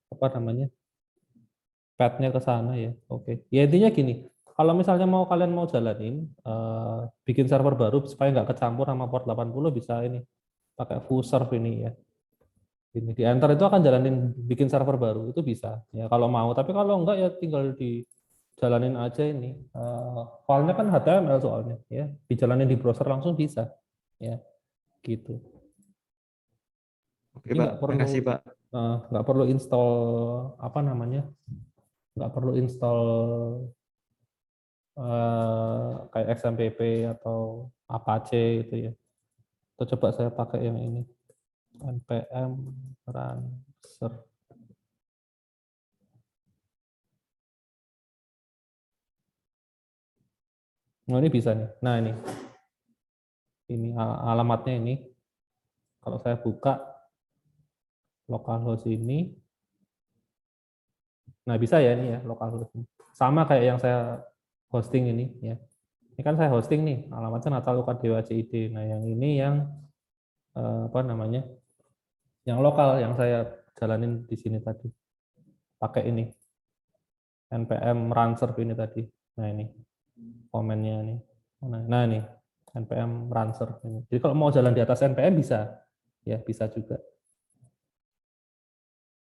apa namanya? Path-nya ke sana ya. Oke. Ya intinya gini, kalau misalnya kalian mau jalanin bikin server baru supaya nggak kecampur sama port 80 bisa ini pakai full serve ini ya. Ini di enter itu akan jalanin bikin server baru itu bisa ya kalau mau. Tapi kalau enggak ya tinggal dijalanin aja ini. Filenya kan HTML soalnya ya, dijalanin di browser langsung bisa ya gitu. Oke, Jadi Pak. Makasih, Pak. nggak perlu install apa namanya, nggak perlu install kayak XMPP atau Apache itu ya. Atau coba saya pakai yang ini npm rancher. Nah ini bisa nih. Nah ini alamatnya ini. Kalau saya buka localhost ini, nah bisa ya ini ya localhost ini. Sama kayak yang saya hosting ini ya. Ini kan saya hosting nih, alamatnya Natal Luka Dewa CID. Nah yang ini yang apa namanya, yang lokal yang saya jalanin di sini tadi. Pakai ini npm rancher ini tadi. Nah ini komennya nih. Nah ini npm rancher ini. Jadi kalau mau jalan di atas npm bisa, ya bisa juga.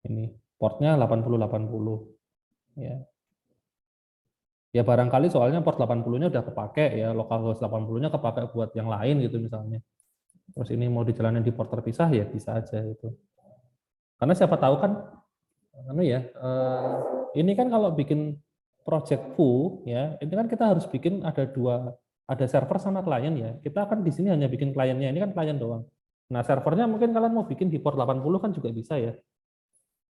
Ini portnya 8080 ya. Ya barangkali soalnya port 80-nya udah kepake ya, localhost 80-nya kepake buat yang lain gitu misalnya. Terus ini mau dijalanin di port terpisah ya bisa aja itu. Karena siapa tahu kan ini kan kalau bikin project foo ya, ini kan kita harus bikin ada server sama klien ya. Kita kan di sini hanya bikin kliennya, ini kan klien doang. Nah, servernya mungkin kalian mau bikin di port 80 kan juga bisa ya.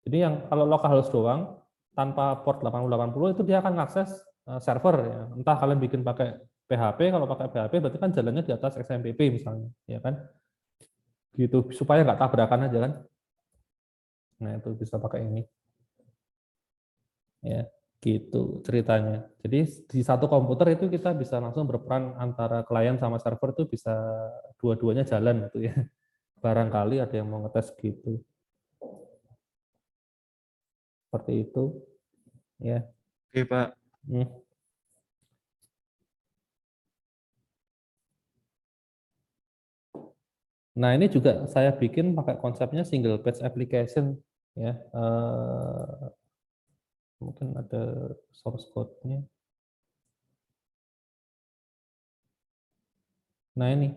Jadi yang kalau localhost doang tanpa port 8080 itu dia akan mengakses server ya. Entah kalian bikin pakai PHP, kalau pakai PHP berarti kan jalannya di atas XMPP misalnya, ya kan? Gitu supaya nggak tabrakan aja kan. Nah, itu bisa pakai ini. Ya, gitu ceritanya. Jadi di satu komputer itu kita bisa langsung berperan antara klien sama server itu bisa dua-duanya jalan gitu ya. Barangkali ada yang mau ngetes gitu. Seperti itu ya. Oke, Pak. Hmm. Nah, ini juga saya bikin pakai konsepnya single page application ya. Mungkin kan ada source code-nya. Nah ini,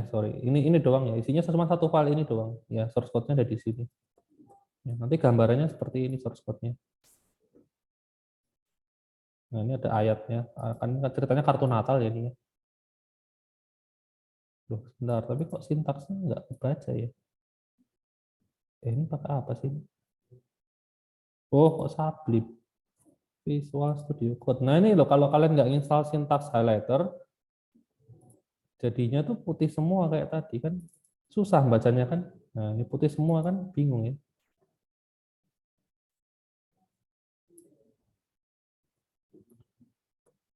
sorry, ini doang ya, isinya cuma satu file ini doang. Ya source code-nya ada di sini. Ya, nanti gambarannya seperti ini source code-nya. Nah ini ada ayatnya, kan ceritanya kartu Natal ya ini ya. Loh, sebentar, tapi kok sintaksnya nggak kebaca ya? Ini pakai apa sih? Oh, kok Sublime? Visual Studio Code. Nah ini loh, kalau kalian nggak install syntax highlighter, jadinya tuh putih semua kayak tadi kan. Susah bacanya kan. Nah ini putih semua kan, bingung ya.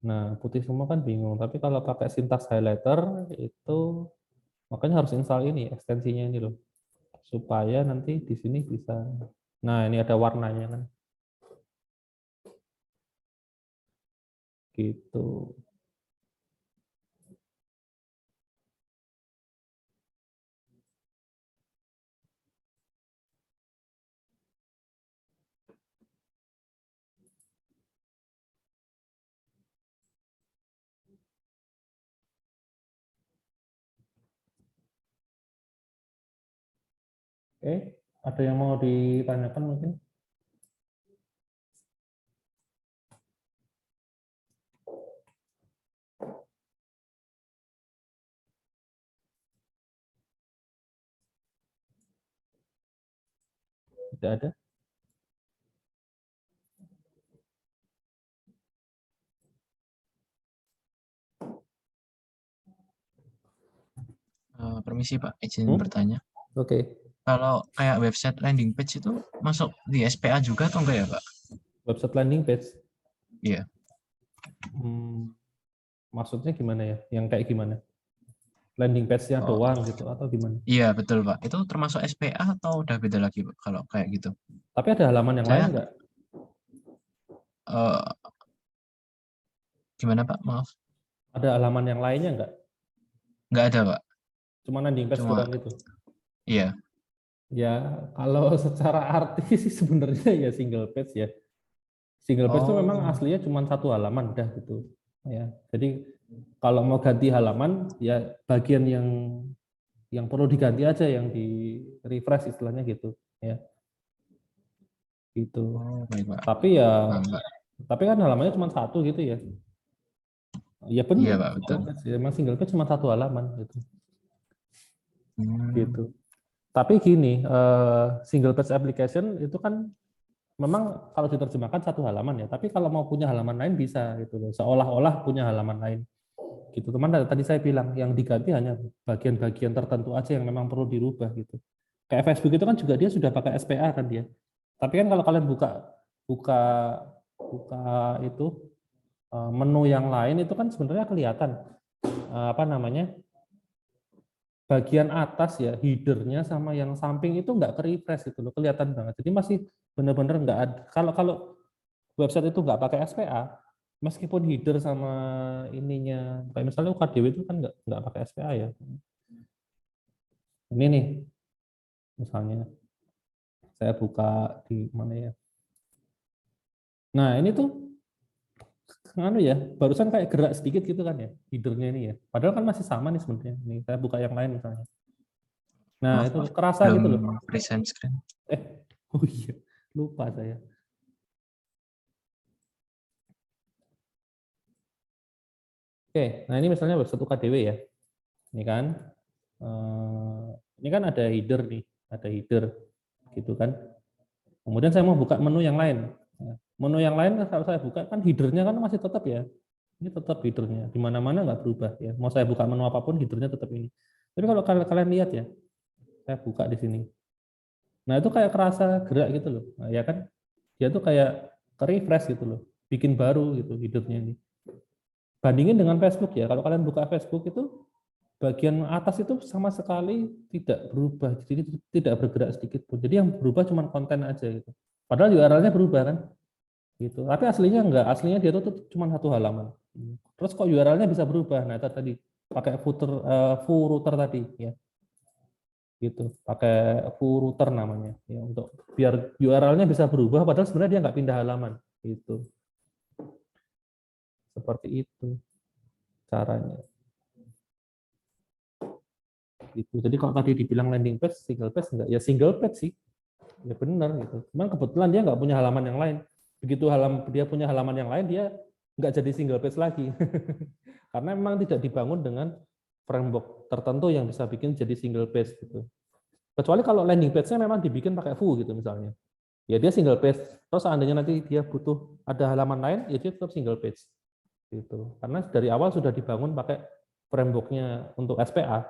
Nah putih semua kan bingung. Tapi kalau pakai syntax highlighter itu makanya harus install ini ekstensinya ini loh, supaya nanti di sini bisa. Nah ini ada warnanya kan. Gitu. Oke, ada yang mau ditanyakan mungkin? Tidak ada? Permisi Pak, izin bertanya. Oke. Kalau kayak website landing page itu masuk di SPA juga atau enggak ya Pak? Website landing page. Iya. Maksudnya gimana ya? Yang kayak gimana? Landing page-nya doang gitu atau gimana? Iya betul Pak. Itu termasuk SPA atau udah beda lagi Pak kalau kayak gitu? Tapi ada halaman yang lain Saya nggak? eh, gimana Pak? Maaf. Ada halaman yang lainnya nggak? Nggak ada Pak. Cuma landing page Cuma doang gitu? iya. Ya, kalau secara arti sih sebenarnya ya single page ya. Single page itu memang Oh. aslinya cuma satu halaman dah gitu. Ya, jadi kalau mau ganti halaman ya bagian yang perlu diganti aja, yang di refresh istilahnya gitu ya. Gitu. Oh, baik Pak. Tapi ya Paham, Pak. tapi kan halamannya cuma satu gitu ya. Ya Iya benar, Pak, betul. single page. Ya, memang single page cuma satu halaman gitu. Hmm. Gitu. Tapi gini, single page application itu kan memang kalau diterjemahkan satu halaman ya, tapi kalau mau punya halaman lain bisa gitu loh, seolah-olah punya halaman lain. Gitu. Teman tadi saya bilang yang diganti hanya bagian-bagian tertentu aja yang memang perlu dirubah gitu. Kayak Facebook itu kan juga dia sudah pakai SPA kan dia. Tapi kan kalau kalian buka buka buka itu menu yang lain itu kan sebenarnya kelihatan apa namanya? Bagian atas ya, headernya sama yang samping itu nggak ke-refresh itu loh, kelihatan banget. Jadi masih benar-benar nggak ada. Kalau website itu nggak pakai SPA, meskipun header sama ininya, kayak misalnya UKDW itu kan nggak pakai SPA ya. Ini nih, misalnya saya buka di mana ya. Nah ini tuh, anu ya, barusan kayak gerak sedikit gitu kan ya, headernya ini ya. Padahal kan masih sama nih sebenarnya. Nih saya buka yang lain misalnya. Nah Maaf, itu Pak. kerasa gitu loh. Belum present screen. Oh iya, lupa saya. Oke, nah ini misalnya website UKDW ya. Ini kan, ini kan ada header nih, ada header, gitu kan. Kemudian saya mau buka menu yang lain. Nah, menu yang lain kalau saya buka kan headernya kan masih tetap ya. Ini tetap headernya, di mana-mana nggak berubah ya. Mau saya buka menu apapun headernya tetap ini. Tapi kalau kalian lihat ya, saya buka di sini. Nah itu kayak kerasa gerak gitu loh, nah, ya kan? Dia tuh kayak refresh gitu loh, bikin baru gitu headernya ini. Bandingin dengan Facebook ya, kalau kalian buka Facebook itu bagian atas itu sama sekali tidak berubah, jadi tidak bergerak sedikit pun. Jadi yang berubah cuma konten aja gitu. Padahal URL-nya berubah kan, gitu. Tapi aslinya enggak, aslinya dia tuh cuma satu halaman. Terus kok URL-nya bisa berubah? Nah itu tadi pakai footer tadi ya. gitu, pakai full router namanya ya, untuk biar URL-nya bisa berubah padahal sebenarnya dia nggak pindah halaman gitu. Seperti itu caranya gitu. Jadi kalau tadi dibilang landing page single page, enggak ya, single page sih ya, benar gitu. Cuman kebetulan dia nggak punya halaman yang lain, begitu dia punya halaman yang lain, dia nggak jadi single page lagi. Karena memang tidak dibangun dengan framework tertentu yang bisa bikin jadi single page gitu. Kecuali kalau landing page-nya memang dibikin pakai Vue gitu misalnya. Ya dia single page. Terus seandainya nanti dia butuh ada halaman lain, ya dia tetap single page. Gitu. Karena dari awal sudah dibangun pakai framework-nya untuk SPA,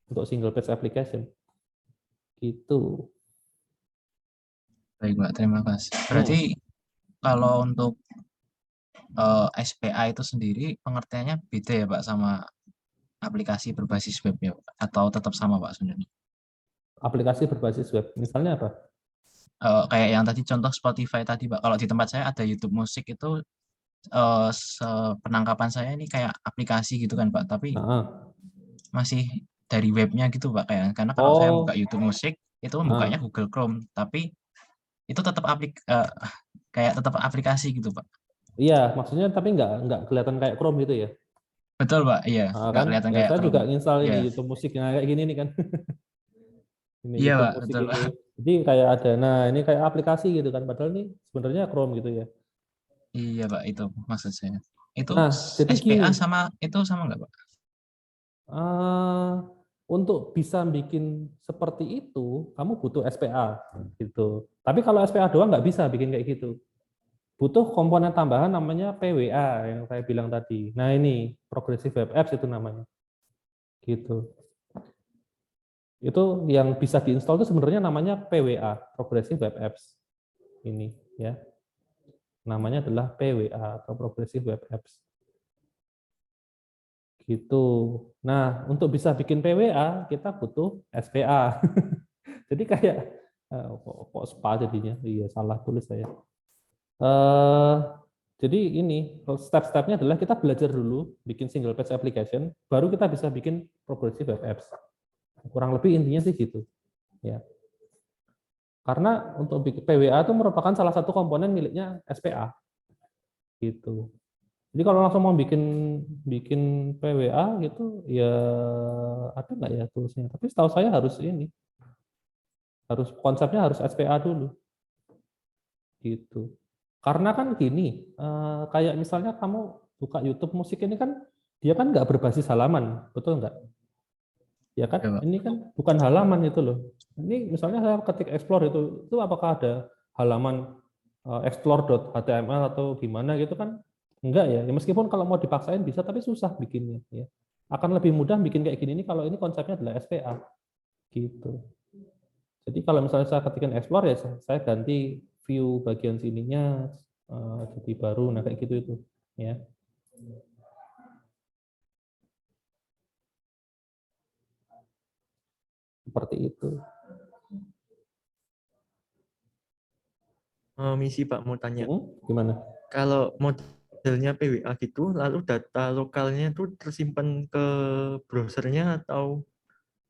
untuk single page application. Gitu. Baik, Pak. Terima kasih. Berarti kalau untuk SPA itu sendiri pengertiannya beda ya, Pak, sama aplikasi berbasis web ya, Pak? Atau tetap sama, Pak, sebenarnya? Aplikasi berbasis web. Misalnya apa? Kayak yang tadi contoh Spotify tadi, Pak. Kalau di tempat saya ada YouTube Musik itu penangkapan saya ini kayak aplikasi gitu kan, Pak. Tapi masih dari webnya gitu, Pak. Karena kalau saya buka YouTube Musik itu bukanya Google Chrome, tapi itu tetap kayak tetap aplikasi gitu, Pak. Iya, maksudnya tapi nggak kelihatan kayak Chrome gitu ya? Betul, Pak. Iya, nggak Kan? kelihatan Ya kayak saya juga Chrome. install ini Iya. YouTube Musik yang kayak gini nih kan. Ini Iya, YouTube Pak. Musik Betul, ini. Pak. Jadi kayak ada, nah ini kayak aplikasi gitu kan, padahal ini sebenarnya Chrome gitu ya. Iya, Pak. Itu maksud saya. Itu Nah, jadi SPA gini, sama nggak, Pak? untuk bisa bikin seperti itu, kamu butuh SPA gitu. Tapi kalau SPA doang nggak bisa bikin kayak gitu. Butuh komponen tambahan namanya PWA yang saya bilang tadi. Nah ini Progressive Web Apps itu namanya. Gitu. Itu yang bisa diinstal itu sebenarnya namanya PWA, Progressive Web Apps. Ini ya. Namanya adalah PWA atau Progressive Web Apps. Gitu. Nah, untuk bisa bikin PWA kita butuh SPA. Jadi kayak kok SPA jadinya? Iya, salah tulis saya. Jadi ini step-stepnya adalah kita belajar dulu bikin single page application, baru kita bisa bikin progressive web apps. Kurang lebih intinya sih gitu. Ya. Karena untuk bikin PWA itu merupakan salah satu komponen miliknya SPA. Gitu. Jadi kalau langsung mau bikin PWA gitu, ya ada nggak ya toolsnya? Tapi setahu saya harus ini, konsepnya harus SPA dulu. Gitu. Karena kan gini, kayak misalnya kamu buka YouTube Musik ini kan, dia kan nggak berbasis halaman, betul nggak? Ya kan, Ya, Pak. ini kan bukan halaman itu loh. Ini misalnya saya ketik explore itu apakah ada halaman explore.html atau gimana gitu kan? Enggak ya. Ya meskipun kalau mau dipaksain bisa, tapi susah bikinnya. Ya. Akan lebih mudah bikin kayak gini nih kalau ini konsepnya adalah SPA. Gitu. Jadi kalau misalnya saya ketikkan explore ya saya ganti view bagian sininya jadi baru, nah kayak gitu itu ya. Seperti itu. Misi Pak mau tanya. Gimana? Kalau modelnya PWA gitu, lalu data lokalnya itu tersimpan ke browsernya atau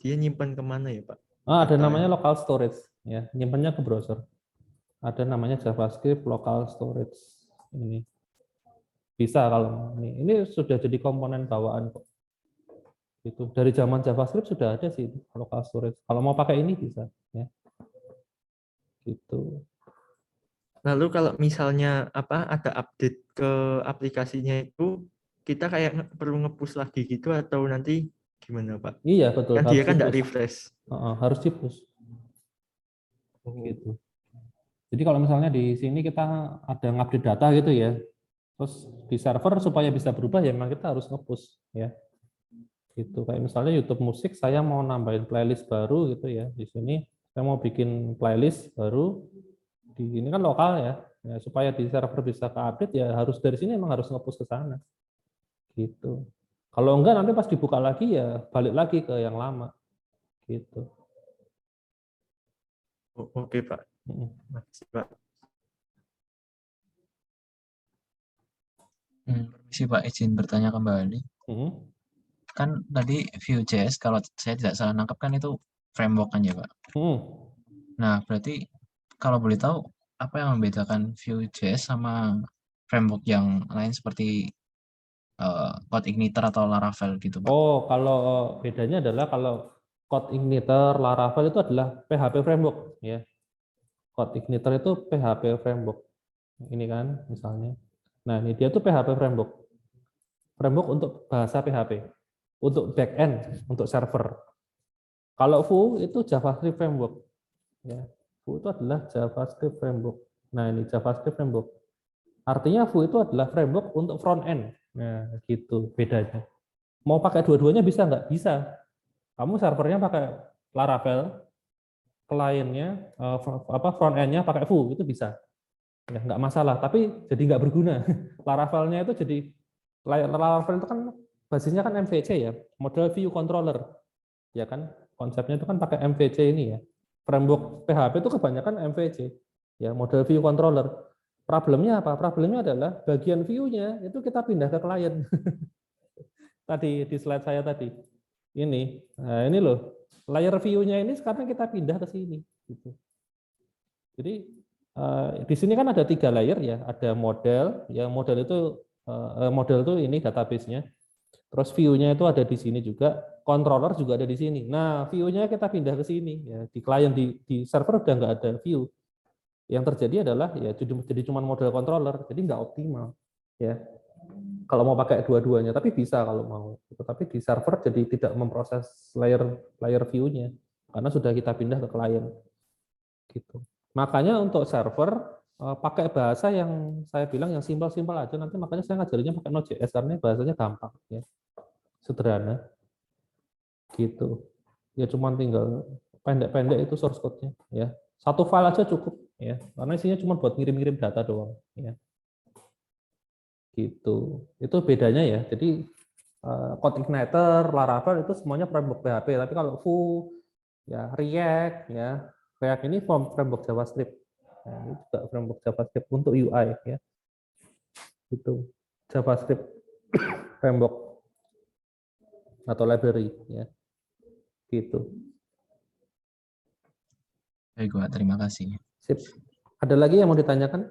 dia nyimpan kemana ya Pak? Ada Data namanya local storage, ya, nyimpannya ke browser. Ada namanya JavaScript local storage. Ini bisa kalau ini sudah jadi komponen bawaan kok. Itu dari zaman JavaScript sudah ada sih local storage. Kalau mau pakai ini bisa, ya. Gitu. Lalu kalau misalnya ada update ke aplikasinya itu, kita kayak perlu nge-push lagi gitu atau nanti gimana Pak? Iya betul. Kan dia kan nggak refresh. Harus di-push. Gitu. Jadi kalau misalnya di sini kita ada ngupdate data gitu ya, terus di server supaya bisa berubah ya memang kita harus nge-push ya. Gitu. Kayak misalnya YouTube Musik saya mau nambahin playlist baru gitu ya. Di sini saya mau bikin playlist baru, di ini kan lokal ya. Ya supaya di server bisa ke-update ya harus dari sini memang harus nge-push ke sana. Gitu. Kalau enggak nanti pas dibuka lagi ya balik lagi ke yang lama. Gitu. Oke Pak. Makasih Pak. Permisi Pak, izin bertanya kembali. Kan tadi Vue.js kalau saya tidak salah nangkep kan itu framework kan ya Pak. Nah, berarti kalau boleh tahu apa yang membedakan Vue.js sama framework yang lain seperti CodeIgniter atau Laravel gitu Pak? Oh, kalau bedanya adalah kalau CodeIgniter, Laravel itu adalah PHP framework ya. CodeIgniter itu PHP framework. Ini kan misalnya. Nah, ini dia tuh PHP framework. Framework untuk bahasa PHP. Untuk backend, untuk server. Kalau Vue itu JavaScript framework. Ya. Vue itu adalah JavaScript framework. Nah, ini JavaScript framework. Artinya Vue itu adalah framework untuk front end. Nah, gitu bedanya. Mau pakai dua-duanya bisa nggak? Bisa. Kamu servernya pakai Laravel, kliennya front end-nya pakai Vue, itu bisa. Ya, nggak masalah, tapi jadi nggak berguna. Laravel-nya itu jadi Laravel itu kan basisnya kan MVC ya, model view controller. Ya kan, konsepnya itu kan pakai MVC ini ya. Framework PHP itu kebanyakan MVC. Ya, model view controller. Problemnya apa? Problemnya adalah bagian view-nya itu kita pindah ke klien. Tadi di slide saya tadi. Nah ini loh, layer view-nya ini sekarang kita pindah ke sini. Gitu. Jadi di sini kan ada 3 layer ya, ada model, ya model itu ini database-nya. Terus view-nya itu ada di sini juga, controller juga ada di sini. Nah, view-nya kita pindah ke sini ya, di klien di server udah nggak ada view. Yang terjadi adalah ya jadi cuma model controller, jadi nggak optimal ya. Kalau mau pakai dua-duanya, tapi bisa kalau mau. Tapi di server jadi tidak memproses layer view-nya karena sudah kita pindah ke klien. Gitu. Makanya untuk server pakai bahasa yang saya bilang yang simpel-simpel aja. Nanti makanya saya ngajarinnya pakai Node.js karena bahasanya gampang, ya, sederhana. Gitu. Ya cuma tinggal pendek-pendek itu source code-nya. Ya, satu file aja cukup, ya, karena isinya cuma buat ngirim-ngirim data doang. Ya. Gitu. Itu bedanya ya. Jadi CodeIgniter, Laravel itu semuanya framework PHP. Tapi kalau Vue, ya React, ya React ini framework JavaScript. Nah, ini juga framework JavaScript untuk UI ya. Itu JavaScript framework atau library ya. Gitu. Baik Pak, terima kasih. Sip. Ada lagi yang mau ditanyakan?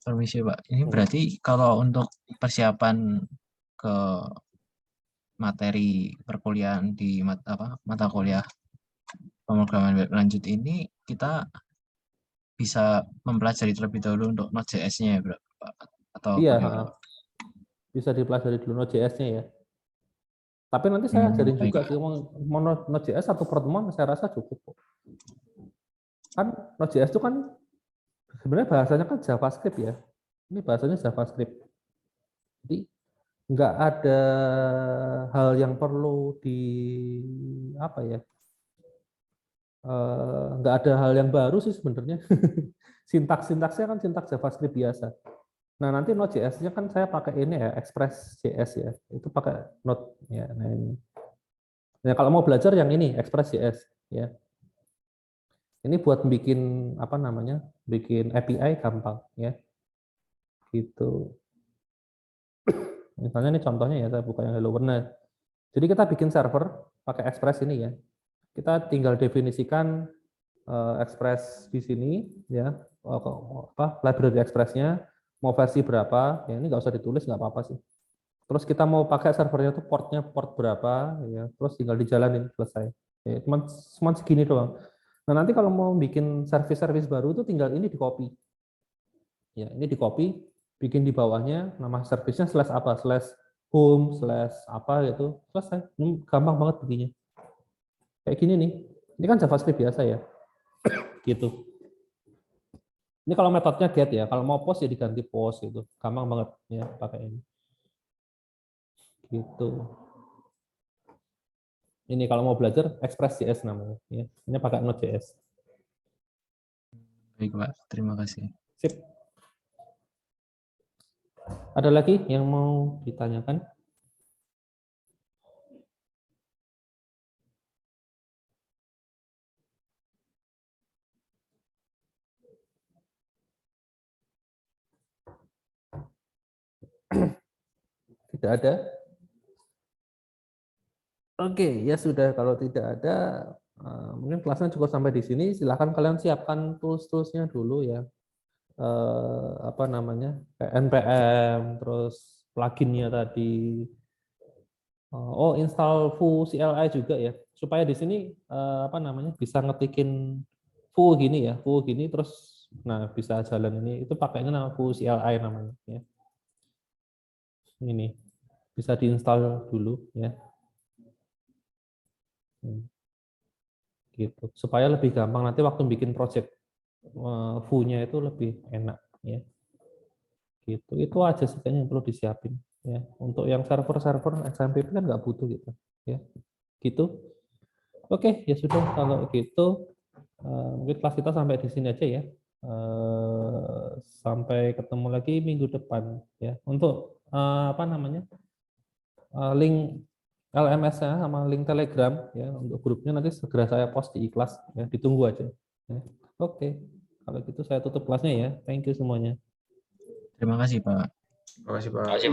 Permisi Pak, ini berarti kalau untuk persiapan ke materi perkuliahan di mata kuliah pemrograman web lanjut ini kita bisa mempelajari terlebih dahulu untuk Node.js-nya ya Pak? Atau Iya, bagaimana Pak? bisa dipelajari dulu Node.js-nya ya. Tapi nanti saya ajarin Baik, juga Pak. sih, mau Node.js satu pertemuan saya rasa cukup. Kan Node.js itu kan sebenarnya bahasanya kan JavaScript ya. Ini bahasanya JavaScript. Jadi nggak ada hal yang perlu di apa ya? Nggak ada hal yang baru sih sebenarnya. Sintaksnya kan sintaks JavaScript biasa. Nah nanti Node.js-nya kan saya pakai ini ya, Express.js ya. Itu pakai Node ya. Nah ini. Nah kalau mau belajar yang ini Express.js ya. Ini buat bikin apa namanya? Bikin API gampang ya. Gitu. Misalnya ini contohnya ya, saya buka yang Hello World. Nah, jadi kita bikin server pakai Express ini ya. Kita tinggal definisikan Express di sini ya, library Express-nya mau versi berapa, ya ini nggak usah ditulis nggak apa-apa sih. Terus kita mau pakai servernya tuh portnya port berapa, ya terus tinggal dijalanin selesai. Ya, cuma segini doang. Nah nanti kalau mau bikin service-service baru itu tinggal ini di copy. Ya ini di copy, bikin di bawahnya nama service-nya slash apa, slash home, slash apa gitu, selesai. Ini gampang banget begini. Kayak gini nih. Ini kan JavaScript biasa ya. Gitu. Ini kalau metodenya get ya, kalau mau post ya diganti post gitu. Gampang banget ya pakai ini. Gitu. Ini kalau mau belajar Express.js namanya ya. Ini pakai Node.js. Baik Pak, terima kasih. Sip. Ada lagi yang mau ditanyakan? Tidak ada. Oke, ya sudah. Kalau tidak ada, mungkin kelasnya cukup sampai di sini. Silahkan kalian siapkan tools-toolsnya dulu ya. Apa namanya? Kayak npm, terus pluginnya tadi. Oh, install foo CLI juga ya. Supaya di sini apa namanya? Bisa ngetikin foo gini ya, foo gini terus nah bisa jalan ini. Itu pakainya nama foo CLI namanya ya. Ini bisa diinstal dulu ya. Gitu supaya lebih gampang nanti waktu bikin project foo-nya itu lebih enak ya. Gitu itu aja sih kayaknya yang perlu disiapin ya. Untuk yang server XMPP kan nggak butuh gitu ya. Gitu. Oke, ya sudah kalau gitu mungkin kelas kita sampai di sini aja ya. Sampai ketemu lagi minggu depan ya. Untuk apa namanya? Link LMS-nya sama link Telegram ya untuk grupnya nanti segera saya post di iKlas ya, ditunggu aja. Ya. Oke, kalau gitu saya tutup kelasnya ya. Thank you semuanya. Terima kasih Pak. Terima kasih Pak.